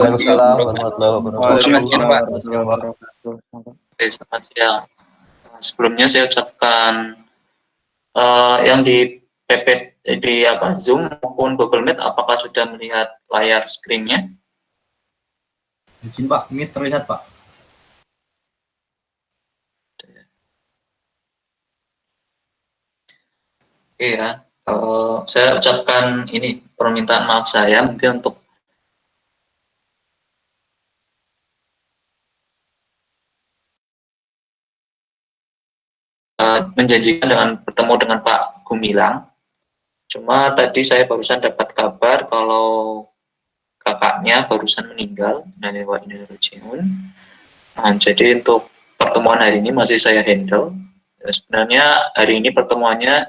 Waalaikumsalam warahmatullahi wabarakatuh. Selamat siang, Pak. Siang, Pak. Oke, selamat siang. Sebelumnya saya ucapkan yang di PP di Zoom maupun Google Meet, apakah sudah melihat layar screen-nya? Izin Pak, ini terlihat Pak. Iya, saya ucapkan ini permintaan maaf saya mungkin untuk menjanjikan dengan bertemu dengan Pak Gumilang. Cuma tadi saya barusan dapat kabar kalau kakaknya barusan meninggal dari Wa Inna Ilaihi Raji'un. Nah, jadi untuk pertemuan hari ini masih saya handle. Sebenarnya hari ini pertemuannya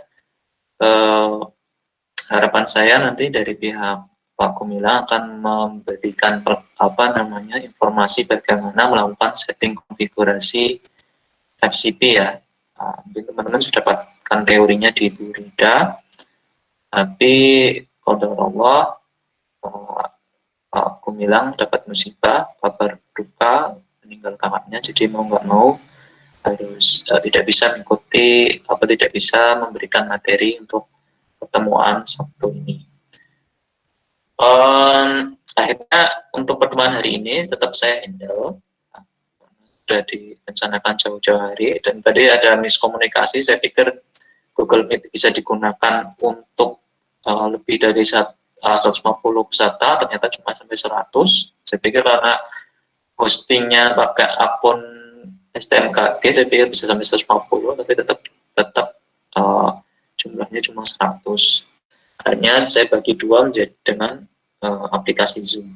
harapan saya nanti dari pihak Pak Gumilang akan memberikan informasi bagaimana melakukan setting konfigurasi FCP ya. Nah, teman-teman sudah dapatkan teorinya di Bu Rida, tapi qadar Allah Pak Gumilang dapat musibah, kabar duka meninggal kakaknya, jadi mau nggak mau harus tidak bisa mengikuti tidak bisa memberikan materi untuk pertemuan Sabtu ini. Akhirnya untuk pertemuan hari ini tetap saya handle, sudah direncanakan jauh-jauh hari, dan tadi ada miskomunikasi. Saya pikir Google Meet bisa digunakan untuk lebih dari 150 peserta, ternyata cuma sampai 100. Saya pikir karena hostingnya pakai akun STMKG, saya pikir bisa sampai 150, tapi tetap jumlahnya cuma 100. Hanya saya bagi dua menjadi dengan aplikasi Zoom.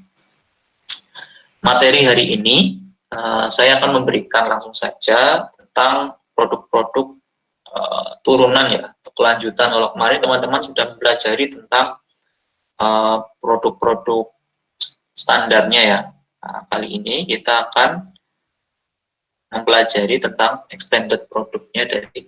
Materi hari ini saya akan memberikan langsung saja tentang produk-produk turunan ya, kelanjutan. Kalau kemarin teman-teman sudah mempelajari tentang produk-produk standarnya ya. Nah, kali ini kita akan mempelajari tentang extended produknya dari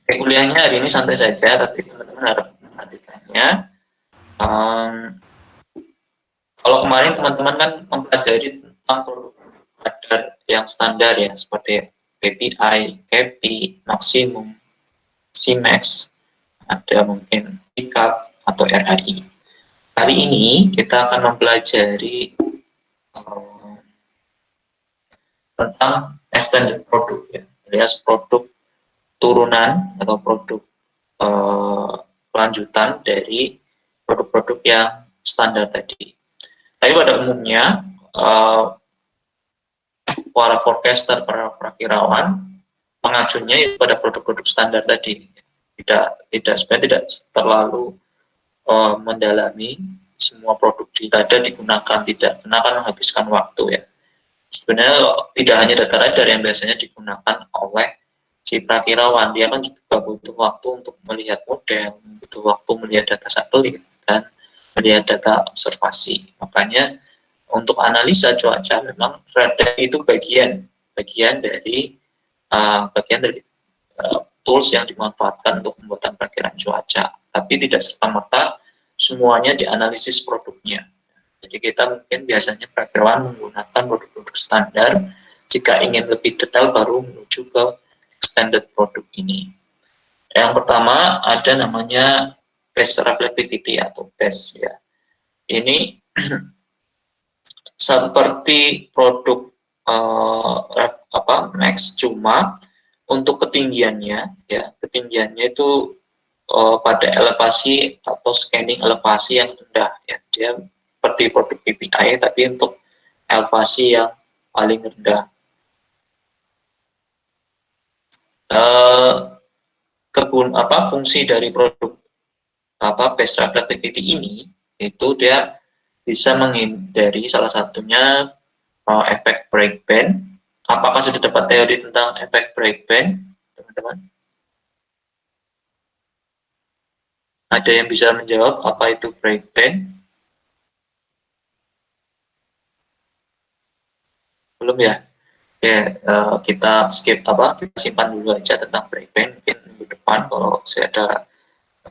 kuliahnya hari ini santai saja, tapi teman-teman harus memperhatikannya. Kalau kemarin teman-teman kan mempelajari tentang produk yang standar ya, seperti KPI, KP, maksimum, CMAX, ada mungkin pickup atau RAI. Kali ini kita akan mempelajari tentang extended produk ya, alias produk turunan atau produk lanjutan dari produk-produk yang standar tadi. Tapi pada umumnya para forecaster, para perakirawan mengacunya pada produk-produk standar tadi. Sebenarnya tidak terlalu mendalami semua produk ada digunakan, tidak, karena akan menghabiskan waktu ya. Sebenarnya tidak hanya data radar yang biasanya digunakan oleh si perakirawan, dia kan juga butuh waktu untuk melihat model, butuh waktu melihat data satelit dan melihat data observasi. Makanya untuk analisa cuaca memang radar itu bagian dari tools yang dimanfaatkan untuk pembuatan perkiraan cuaca, tapi tidak serta-merta semuanya dianalisis produknya. Jadi kita mungkin biasanya perakirawan menggunakan produk-produk standar, jika ingin lebih detail baru menuju ke extended produk ini. Yang pertama ada namanya phase reflectivity atau phase ya. Ini seperti produk max, cuma untuk ketinggiannya ya, ketinggiannya itu pada elevasi atau scanning elevasi yang rendah ya, dia seperti produk PPI tapi untuk elevasi yang paling rendah. Fungsi dari produk phase reflectivity ini itu dia bisa menghindari salah satunya efek breakband. Apakah sudah dapat teori tentang efek breakband, teman-teman? Ada yang bisa menjawab apa itu breakband? Belum ya? Ya, kita skip kita simpan dulu aja tentang breakband, mungkin minggu depan depan kalau saya ada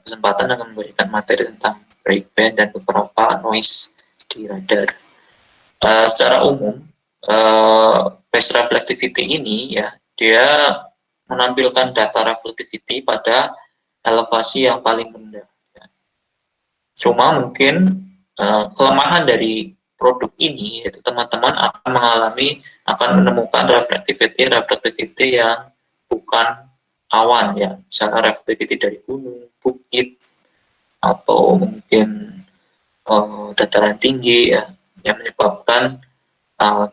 kesempatan akan memberikan materi tentang breakband dan beberapa noise di radar. Secara umum, phase reflectivity ini ya, dia menampilkan data reflectivity pada elevasi yang paling rendah. Ya. Cuma mungkin kelemahan dari produk ini yaitu teman-teman akan menemukan reflectivity yang bukan awan ya, misalnya reflectivity dari gunung, bukit, atau mungkin dataran tinggi ya, yang menyebabkan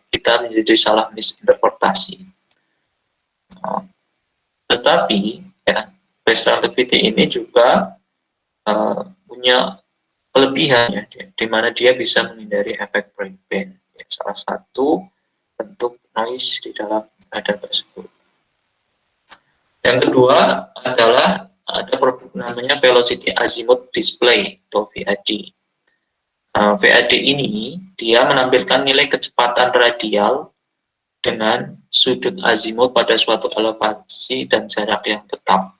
kita menjadi salah misinterpretasi. Tetapi ya, phase relativity ini juga punya kelebihan ya, di mana dia bisa menghindari efek breakband. Ya, salah satu bentuk noise di dalam radar tersebut. Yang kedua adalah ada produk namanya velocity azimuth display atau VAD. VAD ini dia menampilkan nilai kecepatan radial dengan sudut azimut pada suatu elevasi dan jarak yang tetap.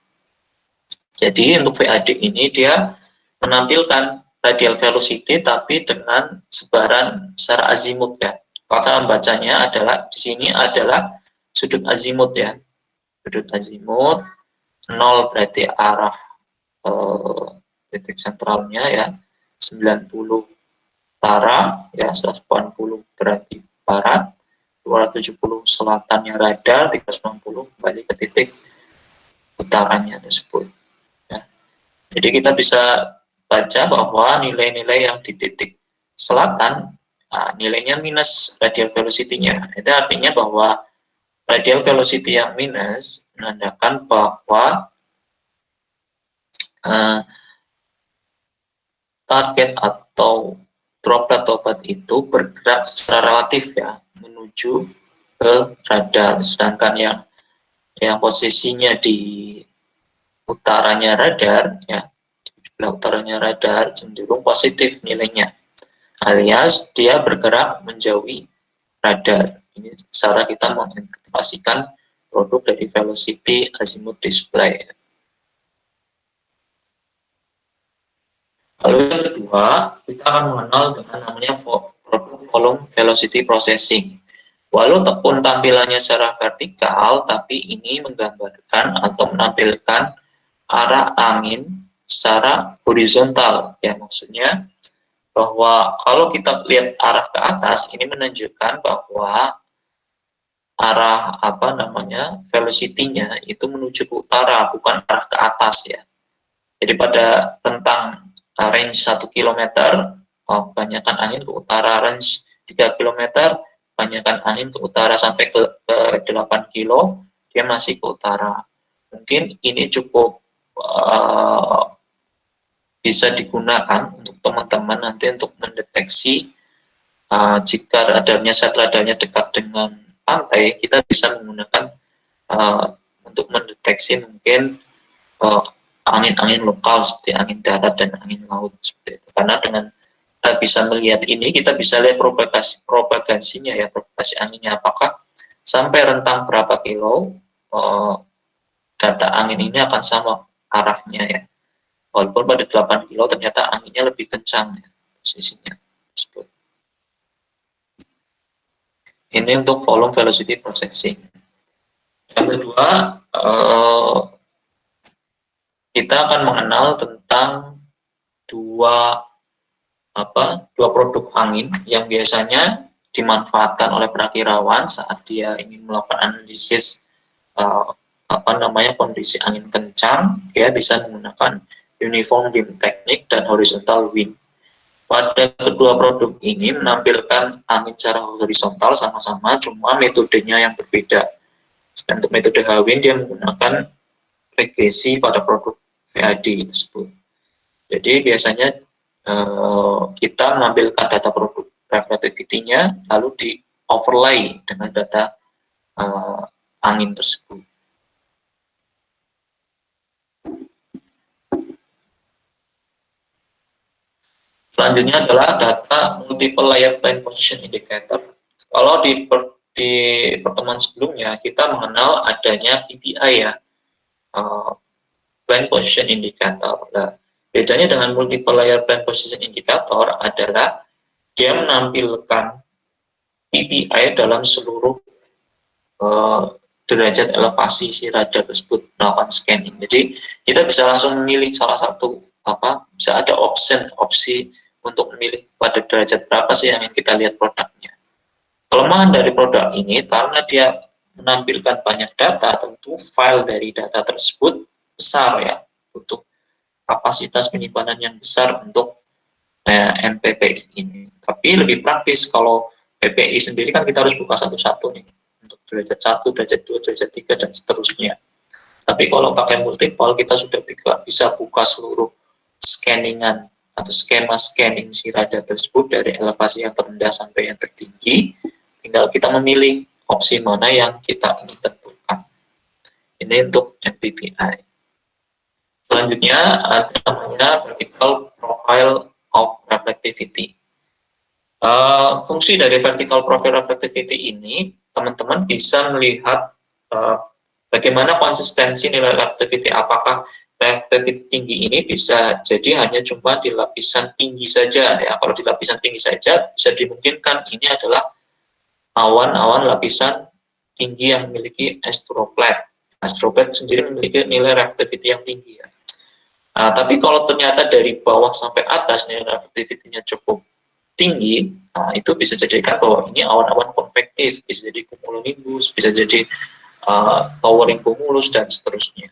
Jadi untuk VAD ini dia menampilkan radial velocity tapi dengan sebaran secara azimut ya. Kalau cara membacanya adalah di sini adalah sudut azimut ya. Sudut azimut 0 berarti arah titik sentralnya ya, 90 utara ya, 180 berarti barat, 270 selatannya radar, 390 kembali ke titik utaranya tersebut ya. Jadi kita bisa baca bahwa nilai-nilai yang di titik selatan nilainya minus radial velocity-nya. Itu artinya bahwa radial velocity yang minus menandakan bahwa target atau droplet obat itu bergerak secara relatif ya menuju ke radar, sedangkan yang posisinya di utaranya radar ya, di utaranya radar cenderung positif nilainya, alias dia bergerak menjauhi radar. Ini cara kita menginterpretasikan produk dari velocity azimuth display. Lalu yang kedua, kita akan mengenal dengan namanya produk volume velocity processing. Walaupun tampilannya secara vertikal, tapi ini menggambarkan atau menampilkan arah angin secara horizontal. Ya, maksudnya bahwa kalau kita lihat arah ke atas, ini menunjukkan bahwa arah velocity-nya itu menuju ke utara, bukan arah ke atas ya. Jadi pada rentang range 1 km, banyakkan angin ke utara, range 3 km, banyakkan angin ke utara, sampai ke 8 kilo, dia masih ke utara. Mungkin ini cukup bisa digunakan untuk teman-teman nanti untuk mendeteksi jika sat radarnya dekat dengan pantai, kita bisa menggunakan untuk mendeteksi mungkin angin-angin lokal seperti angin darat dan angin laut seperti itu. Karena dengan kita bisa melihat ini, kita bisa lihat propagasinya ya, propagasi anginnya apakah sampai rentang berapa kilo data angin ini akan sama arahnya ya. Walaupun pada 8 kilo ternyata anginnya lebih kencang ya, posisinya tersebut. Ini untuk volume velocity processing. Yang kedua, kita akan mengenal tentang dua produk angin yang biasanya dimanfaatkan oleh perakirawan saat dia ingin melakukan analisis kondisi angin kencang. Dia bisa menggunakan uniform wind technique dan horizontal wind. Pada kedua produk ini menampilkan angin secara horizontal sama-sama, cuma metodenya yang berbeda. Untuk metode H-wind dia menggunakan regresi pada produk VAD tersebut. Jadi biasanya kita menampilkan data produk reflectivity-nya lalu di overlay dengan data angin tersebut. Selanjutnya adalah data multiple layer plane position indicator. Kalau di pertemuan sebelumnya kita mengenal adanya PPI ya, plan position indicator. Nah, bedanya dengan multiple layer plan position indicator adalah dia menampilkan PPI dalam seluruh derajat elevasi si radar tersebut melakukan scanning. Jadi kita bisa langsung memilih salah satu bisa ada opsi untuk memilih pada derajat berapa sih yang ingin kita lihat produknya. Kelemahan dari produk ini karena dia menampilkan banyak data, tentu file dari data tersebut besar ya, butuh kapasitas penyimpanan yang besar untuk MPPI ini. Tapi lebih praktis kalau PPI sendiri kan kita harus buka satu-satu nih, untuk derajat 1, derajat 2, derajat 3, dan seterusnya. Tapi kalau pakai multiple, kita sudah bisa buka seluruh scanningan atau skema scanning si radar tersebut dari elevasi yang terendah sampai yang tertinggi. Tinggal kita memilih opsi mana yang kita ingin tentukan. Ini untuk MPPI. Selanjutnya ada namanya vertical profile of reflectivity. Fungsi dari vertical profile reflectivity ini, teman-teman bisa melihat bagaimana konsistensi nilai reflectivity. Apakah reflectivity tinggi ini bisa jadi hanya cuma di lapisan tinggi saja ya. Kalau di lapisan tinggi saja bisa dimungkinkan ini adalah awan-awan lapisan tinggi yang memiliki astroplat. Astroplat sendiri memiliki nilai reflectivity yang tinggi ya. Tapi kalau ternyata dari bawah sampai atas nilai reflectivity-nya cukup tinggi, itu bisa jadikan bahwa ini awan-awan konvektif, bisa jadi cumulonimbus, bisa jadi towering cumulus, dan seterusnya.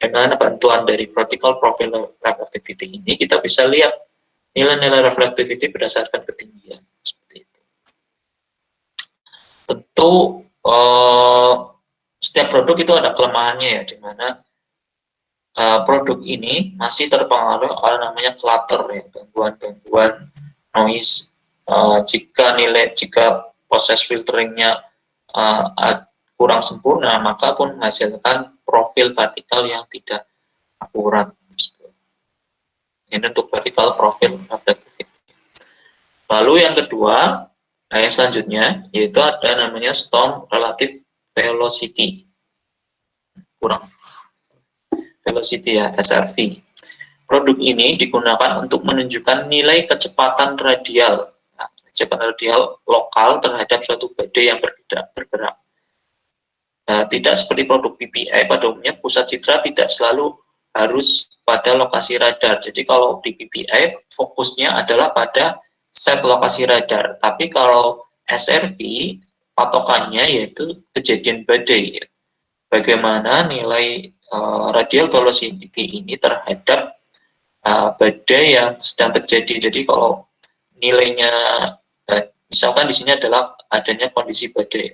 Dengan bantuan dari vertical profile reflectivity ini, kita bisa lihat nilai-nilai reflectivity berdasarkan ketinggian. Seperti itu. Tentu setiap produk itu ada kelemahannya ya, di mana produk ini masih terpengaruh oleh namanya clutter ya, gangguan-gangguan noise. Jika proses filteringnya kurang sempurna, maka pun menghasilkan profil vertikal yang tidak akurat. Ini untuk vertical profile reflectivity. Lalu yang kedua, yang selanjutnya yaitu ada namanya storm relative velocity. Kurang velocity ya, SRV. Produk ini digunakan untuk menunjukkan nilai kecepatan radial. Nah, kecepatan radial lokal terhadap suatu badai yang bergerak. Tidak seperti produk PPI, pada umumnya pusat citra tidak selalu harus pada lokasi radar. Jadi kalau di PPI fokusnya adalah pada set lokasi radar. Tapi kalau SRV patokannya yaitu kejadian badai. Bagaimana nilai radial velocity ini terhadap badai yang sedang terjadi. Jadi kalau nilainya misalkan di sini adalah adanya kondisi badai,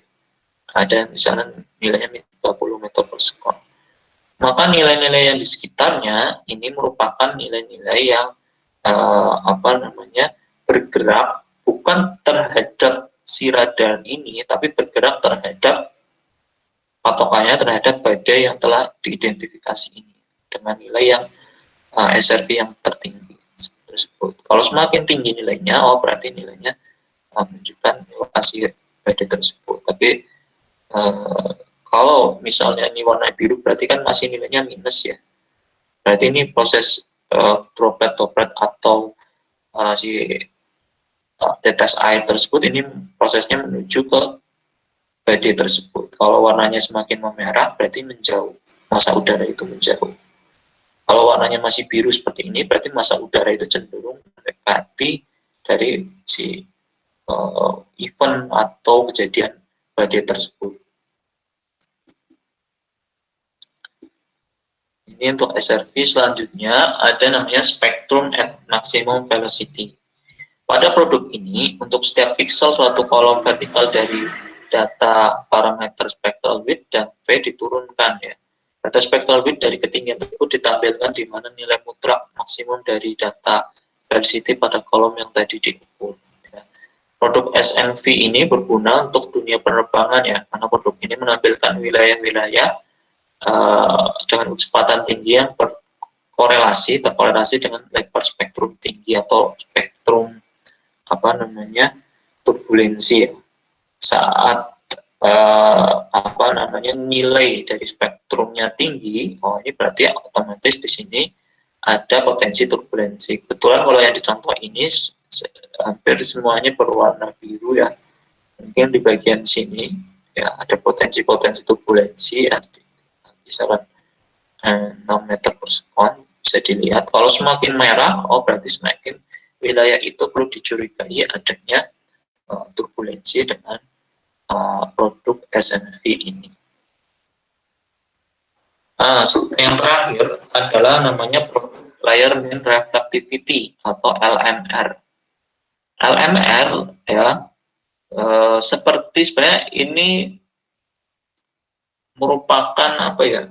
ada misalnya nilainya 30 meter per sekon, maka nilai-nilai yang di sekitarnya ini merupakan nilai-nilai yang bergerak bukan terhadap si radar ini, tapi bergerak terhadap patokannya terhadap badai yang telah diidentifikasi ini dengan nilai yang SRV yang tertinggi tersebut. Kalau semakin tinggi nilainya, berarti nilainya menunjukkan lokasi badai tersebut. Tapi kalau misalnya ini warna biru, berarti kan masih nilainya minus ya. Berarti ini proses droplet atau si tetes air tersebut ini prosesnya menuju ke badai tersebut. Kalau warnanya semakin memerah, berarti menjauh, massa udara itu menjauh. Kalau warnanya masih biru seperti ini, berarti massa udara itu cenderung mendekati dari si event atau kejadian badai tersebut. Ini untuk SRV. Selanjutnya ada namanya spectrum at maximum velocity. Pada produk ini, untuk setiap pixel suatu kolom vertikal dari data parameter spectral width dan V diturunkan ya. Data spectral width dari ketinggian tersebut ditampilkan di mana nilai mutlak maksimum dari data velocity pada kolom yang tadi diukur. Ya. Produk SNV ini berguna untuk dunia penerbangan ya, karena produk ini menampilkan wilayah-wilayah dengan kecepatan tinggi yang terkorelasi dengan lebar spektrum tinggi atau spektrum turbulensi ya. Saat apa namanya, nilai dari spektrumnya tinggi, oh ini berarti otomatis di sini ada potensi turbulensi. Kebetulan kalau yang dicontoh ini hampir semuanya berwarna biru ya. Mungkin di bagian sini ya ada potensi-potensi turbulensi ya, di kisaran 6 meter per sekon bisa dilihat. Kalau semakin merah, oh berarti semakin wilayah itu perlu dicurigai adanya turbulensi dengan produk SNV ini. Yang terakhir adalah namanya produk layer mean reflectivity atau LMR. LMR ya seperti sebenarnya ini merupakan apa ya?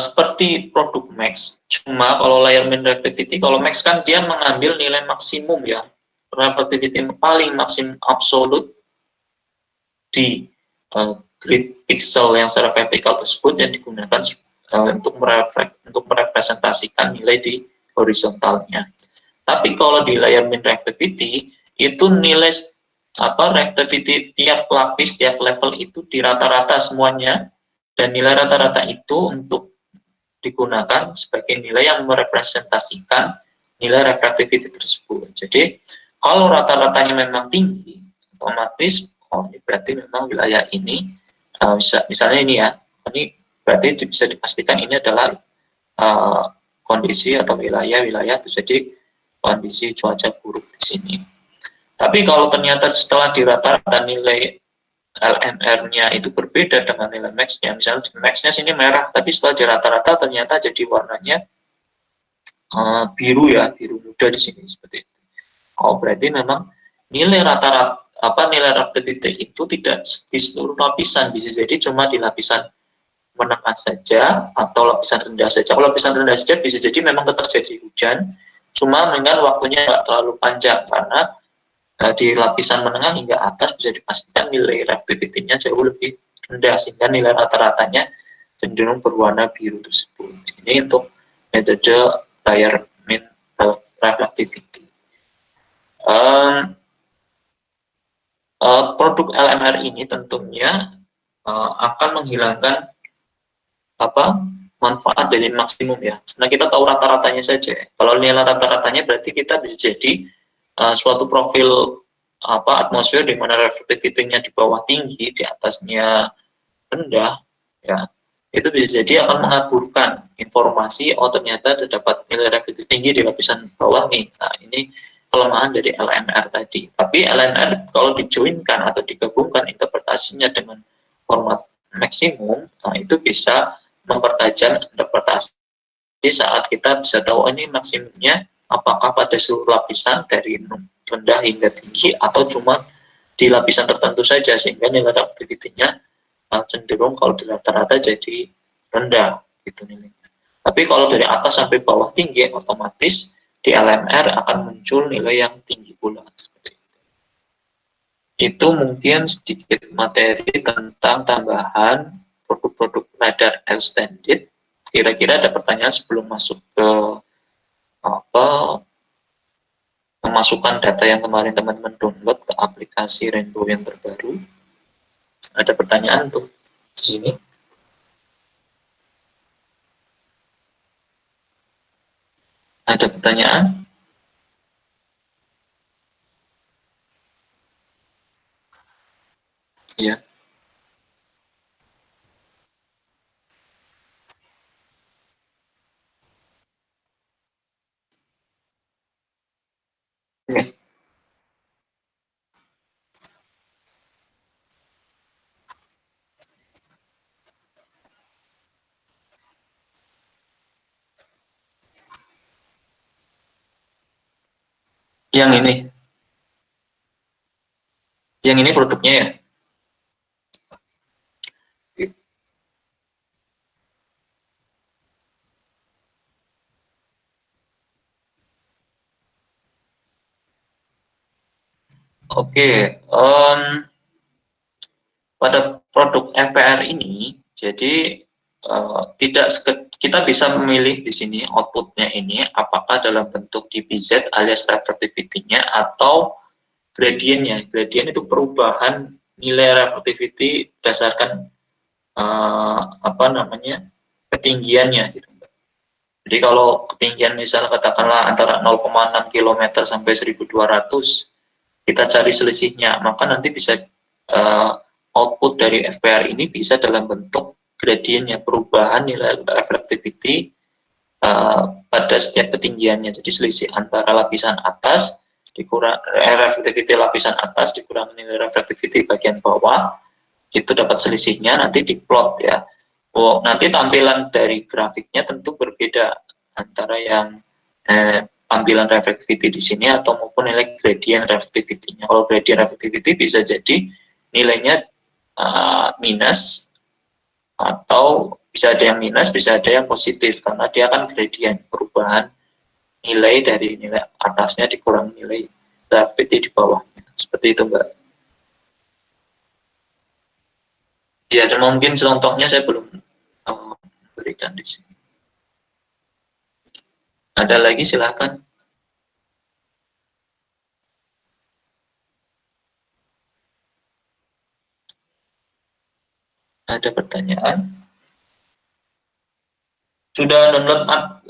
Seperti produk Max. Cuma kalau layer mean reflectivity, kalau Max kan dia mengambil nilai maksimum ya, reflectivity paling maksimum absolut di grid pixel yang secara vertikal tersebut yang digunakan untuk merepresentasikan nilai di horizontalnya. Tapi kalau di layer mean reflectivity itu nilai reflectivity tiap lapis, tiap level itu di rata-rata semuanya, dan nilai rata-rata itu untuk digunakan sebagai nilai yang merepresentasikan nilai reflectivity tersebut. Jadi kalau rata-ratanya memang tinggi, otomatis oh ini berarti memang wilayah ini misalnya ini ya, ini berarti bisa dipastikan ini adalah kondisi atau wilayah terjadi kondisi cuaca buruk di sini. Tapi kalau ternyata setelah di rata-rata nilai LMR-nya itu berbeda dengan nilai max-nya, misalnya max-nya sini merah, tapi setelah di rata-rata ternyata jadi warnanya biru ya, biru muda di sini seperti itu. Oh berarti memang nilai rata-rata nilai reflectivity itu tidak di seluruh lapisan, bisa jadi cuma di lapisan menengah saja atau lapisan rendah saja. Kalau lapisan rendah saja bisa jadi memang tetap jadi hujan, cuma dengan waktunya nggak terlalu panjang karena di lapisan menengah hingga atas bisa dipastikan nilai reflectivity-nya jauh lebih rendah sehingga nilai rata-ratanya cenderung berwarna biru tersebut. Ini untuk metode layer mean reflectivity. Produk LMR ini tentunya akan menghilangkan manfaat dari maksimum ya. Nah kita tahu rata-ratanya saja. Kalau nilai rata-ratanya berarti kita bisa jadi suatu profil atmosfer di mana reflectivity-nya di bawah tinggi, di atasnya rendah, ya itu bisa jadi akan mengaburkan informasi oh ternyata terdapat nilai reflectivity tinggi di lapisan bawah nih. Nah ini kelemahan dari LMR tadi. Tapi LMR kalau dijoinkan atau digabungkan interpretasinya dengan format maksimum, nah itu bisa mempertajam interpretasi saat kita bisa tahu ini maksimumnya apakah pada seluruh lapisan dari rendah hingga tinggi atau cuma di lapisan tertentu saja sehingga nilai reflectivity-nya cenderung kalau di rata-rata jadi rendah gitu nilainya. Tapi kalau dari atas sampai bawah tinggi otomatis di LMR akan muncul nilai yang tinggi pula seperti itu. Itu mungkin sedikit materi tentang tambahan produk-produk radar extended. Kira-kira ada pertanyaan sebelum masuk ke memasukkan data yang kemarin teman-teman download ke aplikasi Rainbow yang terbaru. Ada pertanyaan untuk di sini? Ada pertanyaan? Ya. Oke. Yang ini produknya ya. Oke, pada produk FPR ini, jadi kita bisa memilih di sini outputnya ini apakah dalam bentuk DBZ alias reflectivity-nya atau gradiennya. Gradien itu perubahan nilai reflectivity berdasarkan apa namanya ketinggiannya gitu. Jadi kalau ketinggian misalnya katakanlah antara 0,6 km sampai 1.200, kita cari selisihnya, maka nanti bisa output dari FPR ini bisa dalam bentuk gradiennya, perubahan nilai reflectivity pada setiap ketinggiannya. Jadi selisih antara lapisan atas dikurang reflectivity lapisan atas dikurangi nilai reflectivity bagian bawah, itu dapat selisihnya, nanti diplot ya. Oh, nanti tampilan dari grafiknya tentu berbeda antara yang tampilan reflectivity di sini atau maupun nilai gradient reflectivity-nya. Kalau gradient reflectivity bisa jadi nilainya minus, atau bisa ada yang minus, bisa ada yang positif, karena dia kan gradient, perubahan nilai dari nilai atasnya dikurangi nilai reflectivity di bawahnya. Seperti itu, Mbak. Ya, cuma mungkin contohnya saya belum berikan di sini. Ada lagi, silakan. Ada pertanyaan? Sudah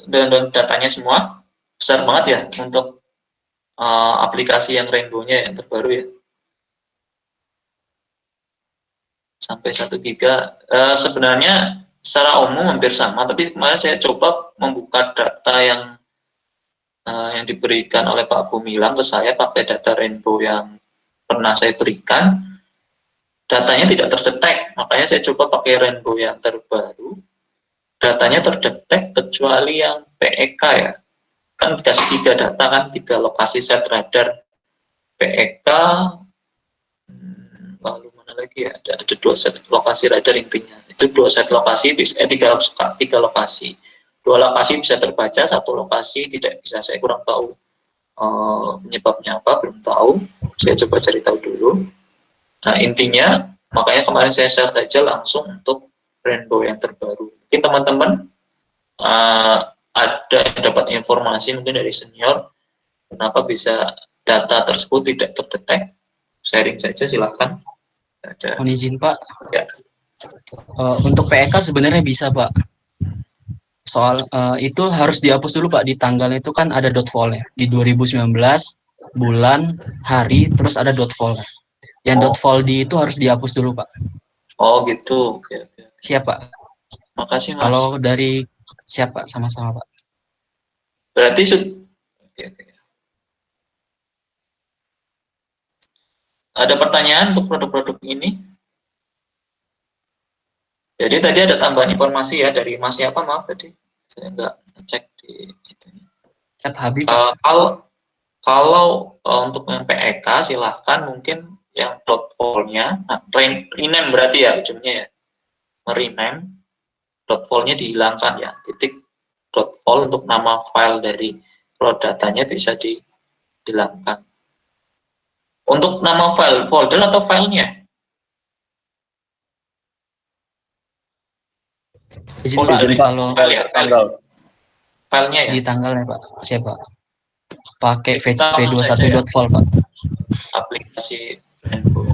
download datanya semua? Besar banget ya untuk aplikasi yang Rainbow-nya yang terbaru ya. Sampai 1 giga. Sebenarnya secara umum hampir sama, tapi kemarin saya coba membuka data yang diberikan oleh Pak Gumilang ke saya pakai data Rainbow yang pernah saya berikan. Datanya tidak terdetek, makanya saya coba pakai Rainbow yang terbaru. Datanya terdetek kecuali yang PEK ya. Kan dikasih 3 data kan, 3 lokasi set radar PEK, lalu mana lagi ya, ada 2 set lokasi radar intinya. Itu 2 set lokasi, 3 lokasi. 2 lokasi bisa terbaca, 1 lokasi tidak bisa, saya kurang tahu penyebabnya apa, belum tahu. Saya coba cari tahu dulu. Nah intinya, makanya kemarin saya share saja langsung untuk Rainbow yang terbaru. Mungkin teman-teman ada yang dapat informasi mungkin dari senior, kenapa bisa data tersebut tidak terdetek, sharing saja silakan. Mohon izin Pak, Ya. untuk PEK sebenarnya bisa Pak. Soal itu harus dihapus dulu Pak, di tanggal itu kan ada dot vol-nya. Di 2019 bulan, hari, terus ada dot vol. Yang dot vol di itu harus dihapus dulu Pak. Oh gitu. Oke. Siap Pak. Makasih Mas. Kalau dari siap Pak, sama-sama Pak. Berarti oke. Ada pertanyaan untuk produk-produk ini? Jadi tadi ada tambahan informasi ya dari Mas siapa, maaf tadi saya nggak cek di itu. Siap Habib Pak. Kalau untuk yang PEK silahkan mungkin yang dot vol-nya, rename berarti ya ujungnya ya, rename dot vol-nya dihilangkan ya, titik dot vol untuk nama file dari raw datanya bisa dihilangkan. Untuk nama file, folder atau filenya? Izin Pak, kalau filenya ya. di tanggalnya Pak, siap Pak. Pakai Kita langsung saja ya, v21.vol Pak. aplikasi Rainbow.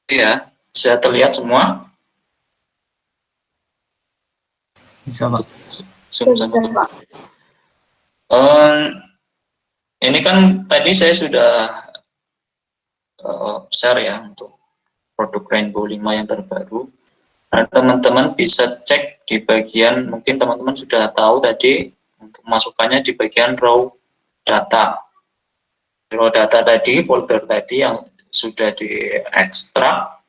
Iya, bisa terlihat semua. Bisa, Pak. Zoom sama. Ini kan tadi saya sudah share ya untuk produk Rainbow 5 yang terbaru. Nah, teman-teman bisa cek di bagian, mungkin teman-teman sudah tahu tadi, untuk masukannya di bagian raw data. Raw data tadi, folder tadi yang sudah diekstrak.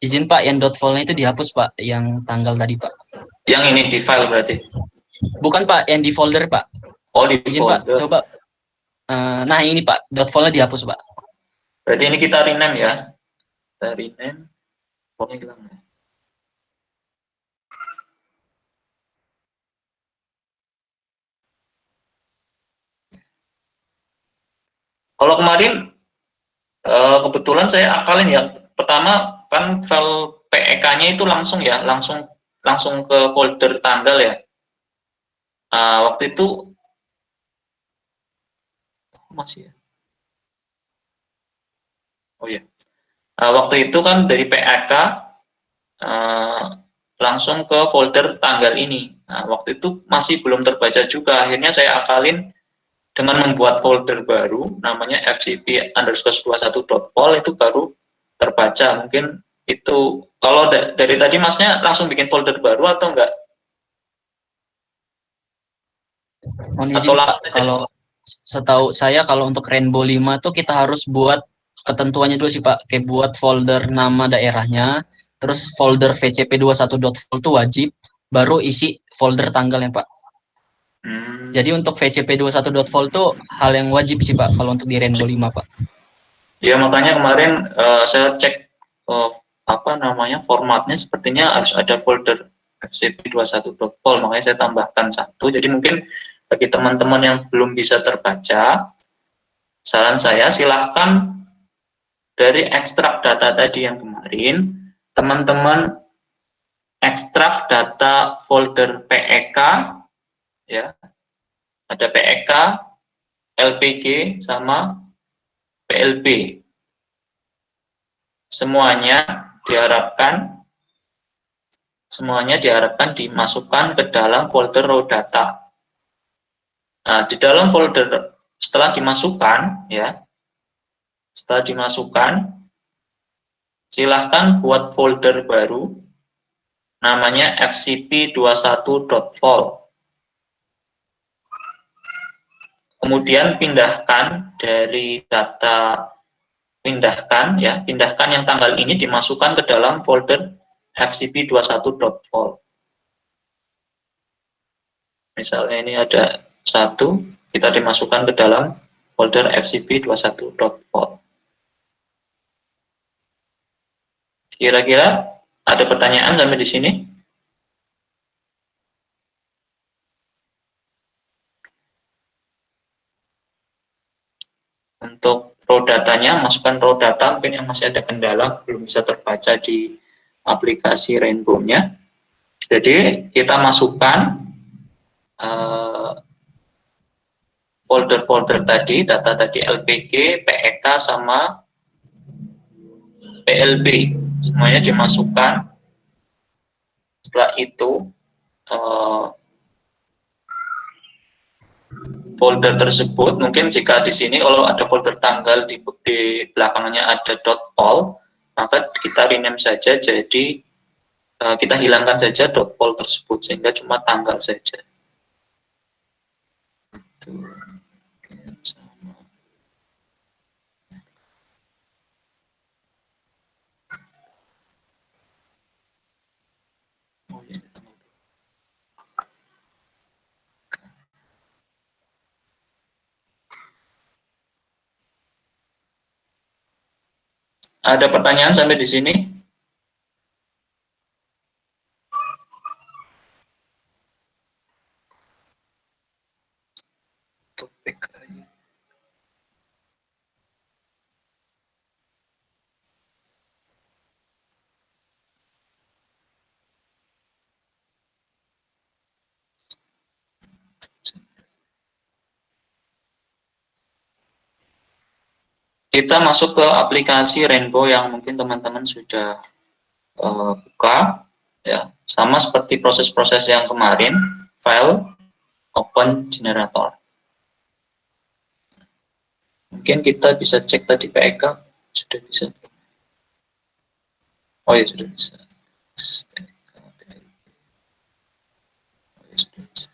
Izin Pak, yang .vol-nya itu dihapus Pak, yang tanggal tadi Pak. Yang ini di file berarti? Bukan Pak, yang di folder Pak. Oh, di Izin Pak, folder. coba. Nah ini Pak, .vol-nya dihapus Pak. Berarti ini kita rename ya. Kita rename. Folder hilang ya. Kalau kemarin kebetulan saya akalin ya. Pertama kan file PEK-nya itu langsung ya, langsung ke folder tanggal ya. Waktu itu masih ya. Oh ya. Waktu itu kan dari PEK langsung ke folder tanggal ini. Nah, waktu itu masih belum terbaca juga. Akhirnya saya akalin dengan membuat folder baru namanya fcp_21.pol itu baru terbaca. Mungkin itu kalau dari tadi masnya langsung bikin folder baru atau enggak? Mohon Atau izin Pak, langsung aja? kalau setahu saya kalau untuk Rainbow 5 tuh kita harus buat ketentuannya dulu sih Pak, kayak buat folder nama daerahnya, terus folder vcp21.vol tuh wajib, baru isi folder tanggalnya Pak. Jadi untuk vcp21.vol tuh hal yang wajib sih Pak kalau untuk di Rainbow 5 Pak. Ya makanya kemarin saya cek apa namanya formatnya sepertinya harus ada folder fcp21.pol, makanya saya tambahkan satu. Jadi mungkin bagi teman-teman yang belum bisa terbaca, saran saya silahkan dari ekstrak data tadi yang kemarin, teman-teman ekstrak data folder PEK, ya, ada PEK, LPG, sama PLB. Semuanya diharapkan dimasukkan ke dalam folder raw data. Nah, di dalam folder setelah dimasukkan, silahkan buat folder baru namanya fcp21.vol. Kemudian pindahkan yang tanggal ini dimasukkan ke dalam folder fcp21.vol. Misalnya ini ada satu, kita dimasukkan ke dalam folder fcp21.vol. Kira-kira ada pertanyaan sampai di sini? Untuk raw datanya, masukkan raw data, mungkin yang masih ada kendala, belum bisa terbaca di aplikasi Rainbow-nya. Jadi kita masukkan folder-folder tadi, data tadi LPG, PEK, sama PLB, semuanya dimasukkan. Setelah itu folder tersebut, mungkin jika di sini kalau ada folder tanggal di belakangnya ada .vol, maka kita rename saja jadi kita hilangkan saja .vol tersebut sehingga cuma tanggal saja. Ada pertanyaan sampai di sini? Topik. kita masuk ke aplikasi Rainbow yang mungkin teman-teman sudah buka, ya, sama seperti proses-proses yang kemarin, file, open, generator. Mungkin kita bisa cek tadi PEK sudah bisa. Oh ya, sudah bisa. Oh, ya, sudah bisa.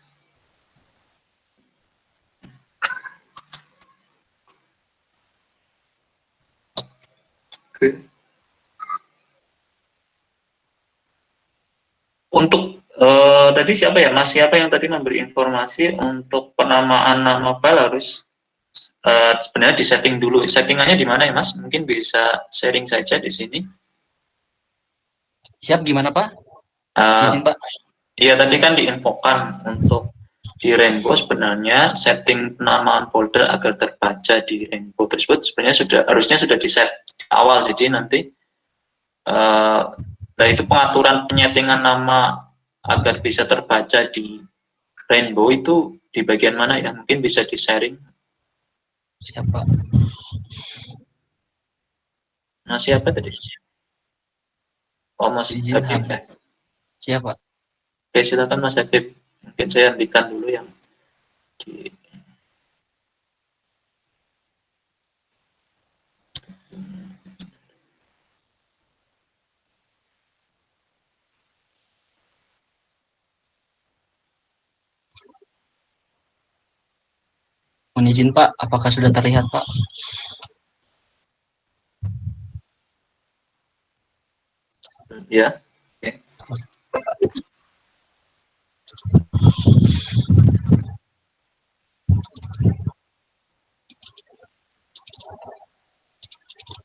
Oke. Untuk tadi siapa ya, Mas? Siapa yang tadi memberi informasi untuk penamaan nama file harus sebenarnya di setting dulu. Settingannya di mana ya, Mas? Mungkin bisa sharing saja di sini. Siap, gimana Pak? Uh, Izin Pak. Iya, tadi kan diinfokan untuk di Rainbow sebenarnya setting penamaan folder agar terbaca di Rainbow tersebut sebenarnya harusnya sudah di set di awal. Jadi nanti nah itu pengaturan penyetingan nama agar bisa terbaca di Rainbow itu di bagian mana ya? Mungkin bisa di sharing. Siapa? Nah, siapa tadi? Oh, Mas Izin Habib. Habib. Siapa? Oke, silakan Mas Habib. Mungkin saya hentikan dulu yang di Mohon izin Pak, apakah sudah terlihat Pak? ya. Oke.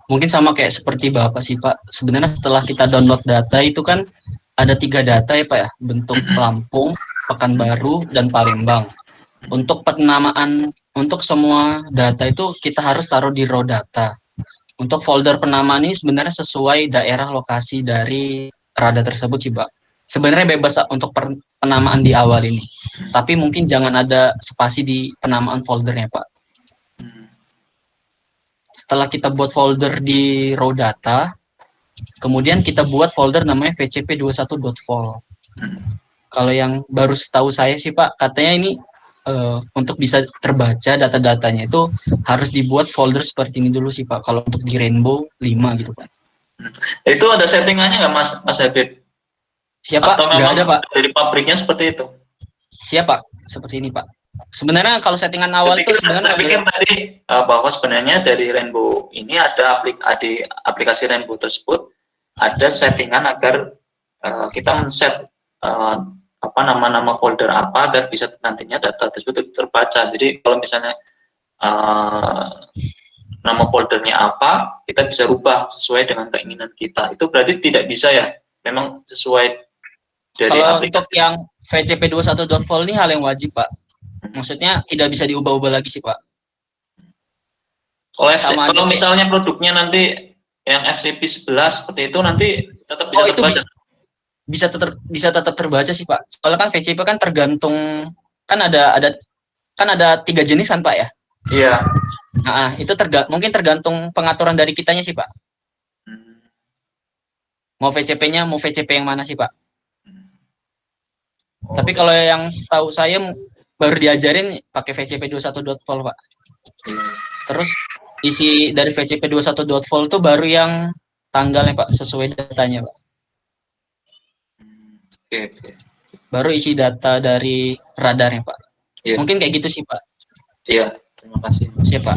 Mungkin sama kayak seperti Bapak sih Pak. Sebenarnya setelah kita download data itu kan ada 3 data ya Pak ya, bentuk Lampung, Pekanbaru, dan Palembang. Untuk penamaan, untuk semua data itu kita harus taruh di raw data. Untuk folder penamaan ini sebenarnya sesuai daerah lokasi dari rada tersebut sih Pak. Sebenarnya bebas untuk penamaan di awal ini. Tapi mungkin jangan ada spasi di penamaan foldernya Pak. Setelah kita buat folder di raw data, kemudian kita buat folder namanya vcp21.vol. Kalau yang baru setahu saya sih Pak, katanya ini untuk bisa terbaca data-datanya itu harus dibuat folder seperti ini dulu sih Pak. Kalau untuk di Rainbow 5 gitu Pak. Itu ada settingannya nggak Mas Habib? Siapa? Atau Nggak memang ada Pak. dari pabriknya seperti itu? Siapa? Seperti ini Pak. Sebenarnya kalau settingan awal itu sebenarnya Saya pikir tadi bahwa sebenarnya dari Rainbow ini ada aplikasi Rainbow tersebut ada settingan agar kita men-set apa nama-nama folder apa agar bisa nantinya data tersebut terbaca. Jadi kalau misalnya nama foldernya apa, kita bisa rubah sesuai dengan keinginan kita. Itu berarti tidak bisa ya? Memang sesuai dari kalau aplikasi. untuk yang vcp21.vol ini hal yang wajib Pak. Maksudnya tidak bisa diubah-ubah lagi sih Pak. Kalau misalnya produknya nanti yang FCP 11 seperti itu nanti tetap bisa terbaca. Bisa tetap terbaca sih Pak. Soalnya kan VCP kan tergantung kan ada 3 jenis kan Pak ya. Iya. Nah, itu mungkin tergantung pengaturan dari kitanya sih Pak. Mau VCP-nya mau VCP yang mana sih Pak? Tapi kalau yang tahu saya baru diajarin pakai VCP 21.vol Pak. Terus isi dari VCP 21.vol itu baru yang tanggalnya Pak sesuai datanya Pak. Oke. Baru isi data dari radarnya Pak. Iya. Mungkin kayak gitu sih Pak. Iya, terima kasih. Siap Pak.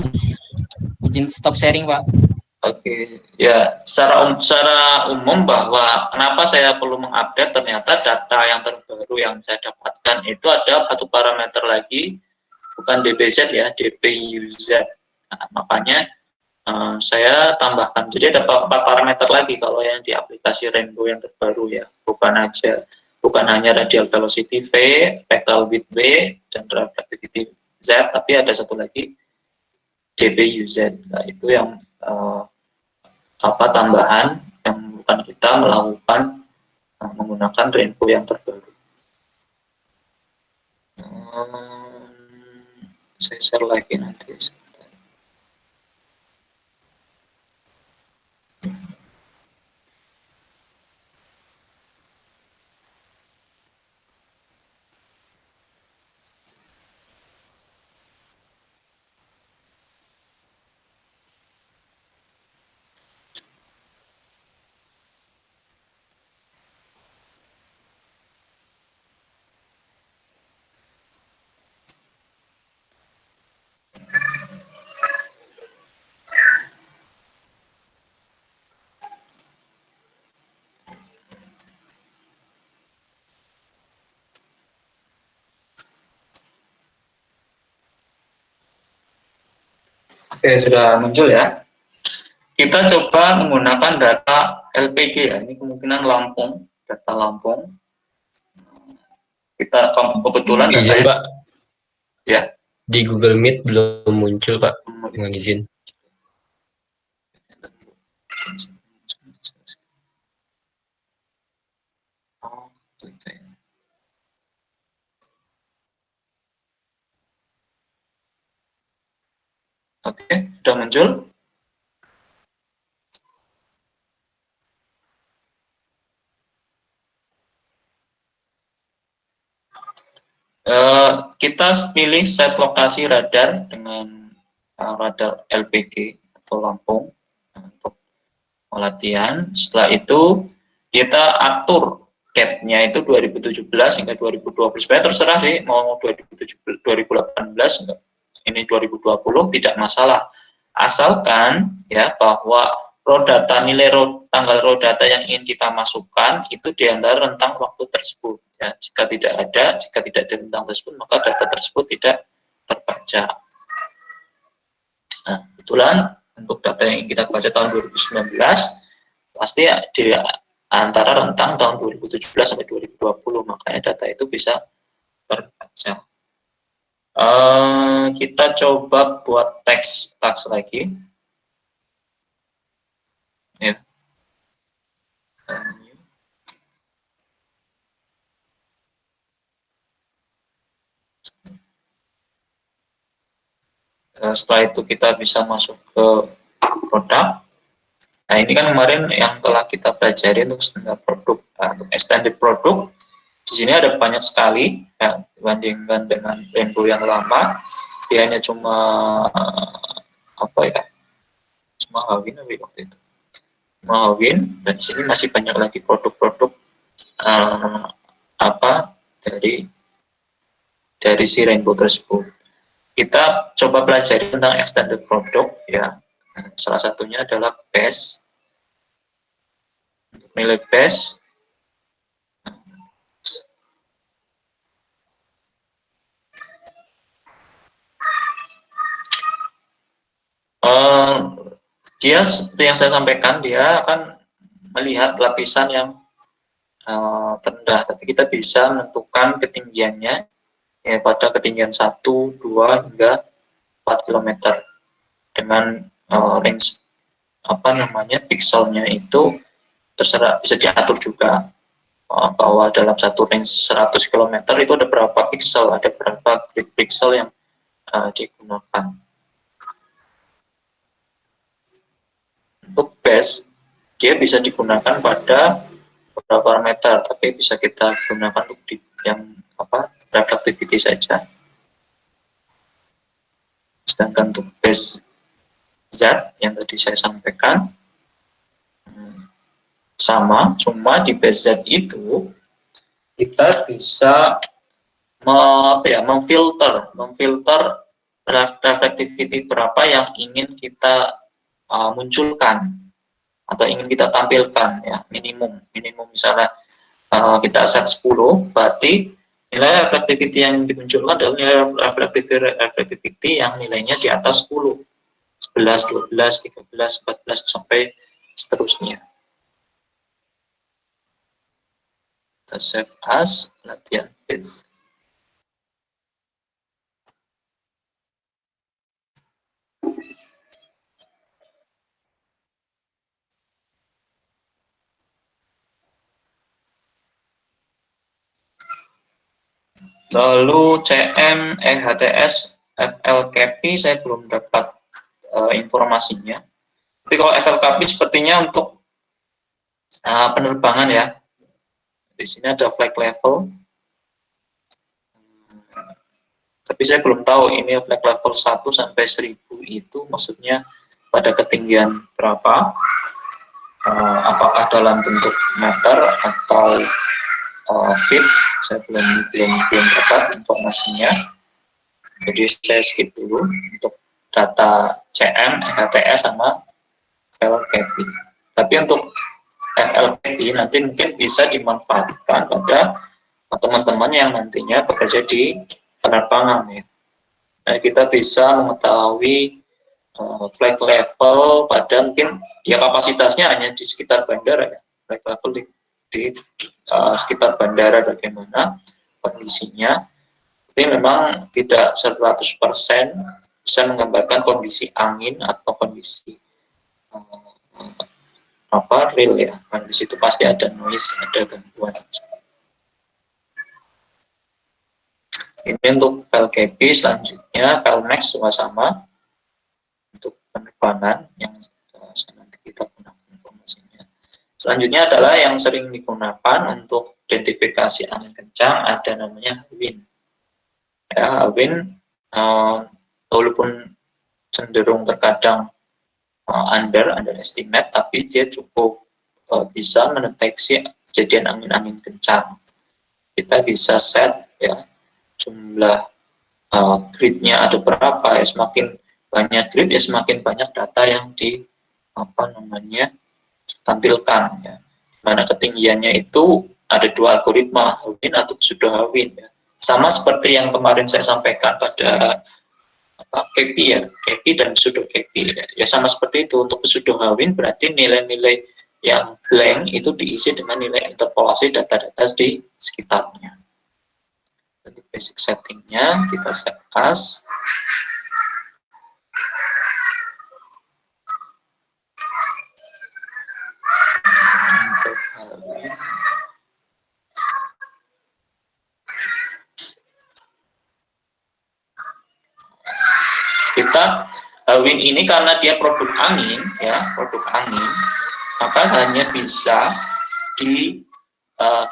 Izin stop sharing Pak. Oke, ya secara umum bahwa kenapa saya perlu mengupdate, ternyata data yang terbaru yang saya dapatkan itu ada satu parameter lagi, bukan DBZ ya, DPUZ. Nah, makanya saya tambahkan, jadi ada 4 parameter lagi kalau yang di aplikasi Rainbow yang terbaru ya, bukan hanya radial velocity V, spectral width V, dan reflectivity Z, tapi ada satu lagi DPUZ. Nah, itu yang tambahan yang bukan kita melakukan menggunakan Rainbow yang terbaru. Saya share lagi nanti. Oke, sudah muncul ya. Kita coba menggunakan data LPG ya. Ini kemungkinan Lampung, data Lampung. Kita kebetulan Izin data Pak, ya. di Google Meet belum muncul Pak, mohon izin. Oh, gitu ya. Oke, sudah muncul. Kita pilih set lokasi radar dengan radar LPG atau Lampung untuk pelatihan. Setelah itu kita atur CAT-nya itu 2017 hingga 2020. Sebenarnya terserah sih mau 2017, 2018 ini 2020 tidak masalah. Asalkan ya bahwa data nilai tanggal data yang ingin kita masukkan itu di antara rentang waktu tersebut. Ya, jika tidak ada di rentang tersebut maka data tersebut tidak terbaca. Nah, kebetulan untuk data yang kita baca tahun 2019 pasti di antara rentang tahun 2017 sampai 2020, makanya data itu bisa terbaca. Kita coba buat teks lagi. Ya. Setelah itu kita bisa masuk ke produk. Nah, ini kan kemarin yang telah kita pelajari untuk standar produk, untuk extended produk. Di sini ada banyak sekali ya, dibandingkan dengan Rainbow yang lama. Dia hanya cuma cuma Hawin waktu itu. Cuma Hawin, dan di sini masih banyak lagi produk-produk dari si Rainbow tersebut. Kita coba pelajari tentang extended product ya. Salah satunya adalah base. Nilai base dia seperti yang saya sampaikan, dia akan melihat lapisan yang terendah, tapi kita bisa menentukan ketinggiannya ya pada ketinggian 1, 2 hingga 4 km dengan range pixelnya itu terserah, bisa diatur juga bahwa dalam satu range 100 km itu ada berapa pixel, ada berapa grid pixel yang digunakan. Untuk base dia bisa digunakan pada beberapa parameter, tapi bisa kita gunakan untuk yang reflectivity saja. Sedangkan untuk base Z yang tadi saya sampaikan sama, cuma di base Z itu kita bisa memfilter reflectivity berapa yang ingin kita munculkan atau ingin kita tampilkan ya, minimum misalnya kita set 10, berarti nilai reflectivity yang dimunculkan adalah nilai reflectivity yang nilainya di atas 10, 11, 12, 13, 14 sampai seterusnya. Kita save as latihan base. Lalu CM, EHTS, FLKP saya belum dapat informasinya. Tapi kalau FLKP sepertinya untuk penerbangan ya. Di sini ada flight level. Tapi saya belum tahu ini flight level 1 sampai 1000 itu maksudnya pada ketinggian berapa? Apakah dalam bentuk meter atau feet? Saya belum dapat informasinya. Jadi saya skip dulu untuk data CM, EHTS sama FLKP. Tapi untuk FLKP nanti mungkin bisa dimanfaatkan pada teman-teman yang nantinya bekerja di penerbangan ya. Nah, kita bisa mengetahui flag level pada mungkin ya kapasitasnya hanya di sekitar bandara ya, flag level di sekitar bandara bagaimana kondisinya, tapi memang tidak 100% bisa menggambarkan kondisi angin atau kondisi real ya. Kan di situ pasti ada noise, ada gangguan. Ini untuk file KB, selanjutnya file next juga sama untuk penerbangan yang nanti kita gunakan informasinya. Selanjutnya adalah yang sering digunakan untuk identifikasi angin kencang, ada namanya wind. Ya, wind walaupun cenderung terkadang underestimate, tapi dia cukup bisa mendeteksi kejadian angin-angin kencang. Kita bisa set ya jumlah gridnya ada berapa ya, semakin banyak grid ya semakin banyak data yang tampilkan ya. Mana ketinggiannya itu ada dua algoritma, wind atau pseudo wind ya. Sama seperti yang kemarin saya sampaikan pada KP ya, KP dan pseudo KP ya sama seperti itu. Untuk pseudo wind berarti nilai-nilai yang blank itu diisi dengan nilai interpolasi data-data di sekitarnya. Jadi basic settingnya kita set as untuk wind. Kita wind ini karena dia produk angin ya, produk angin, maka hanya bisa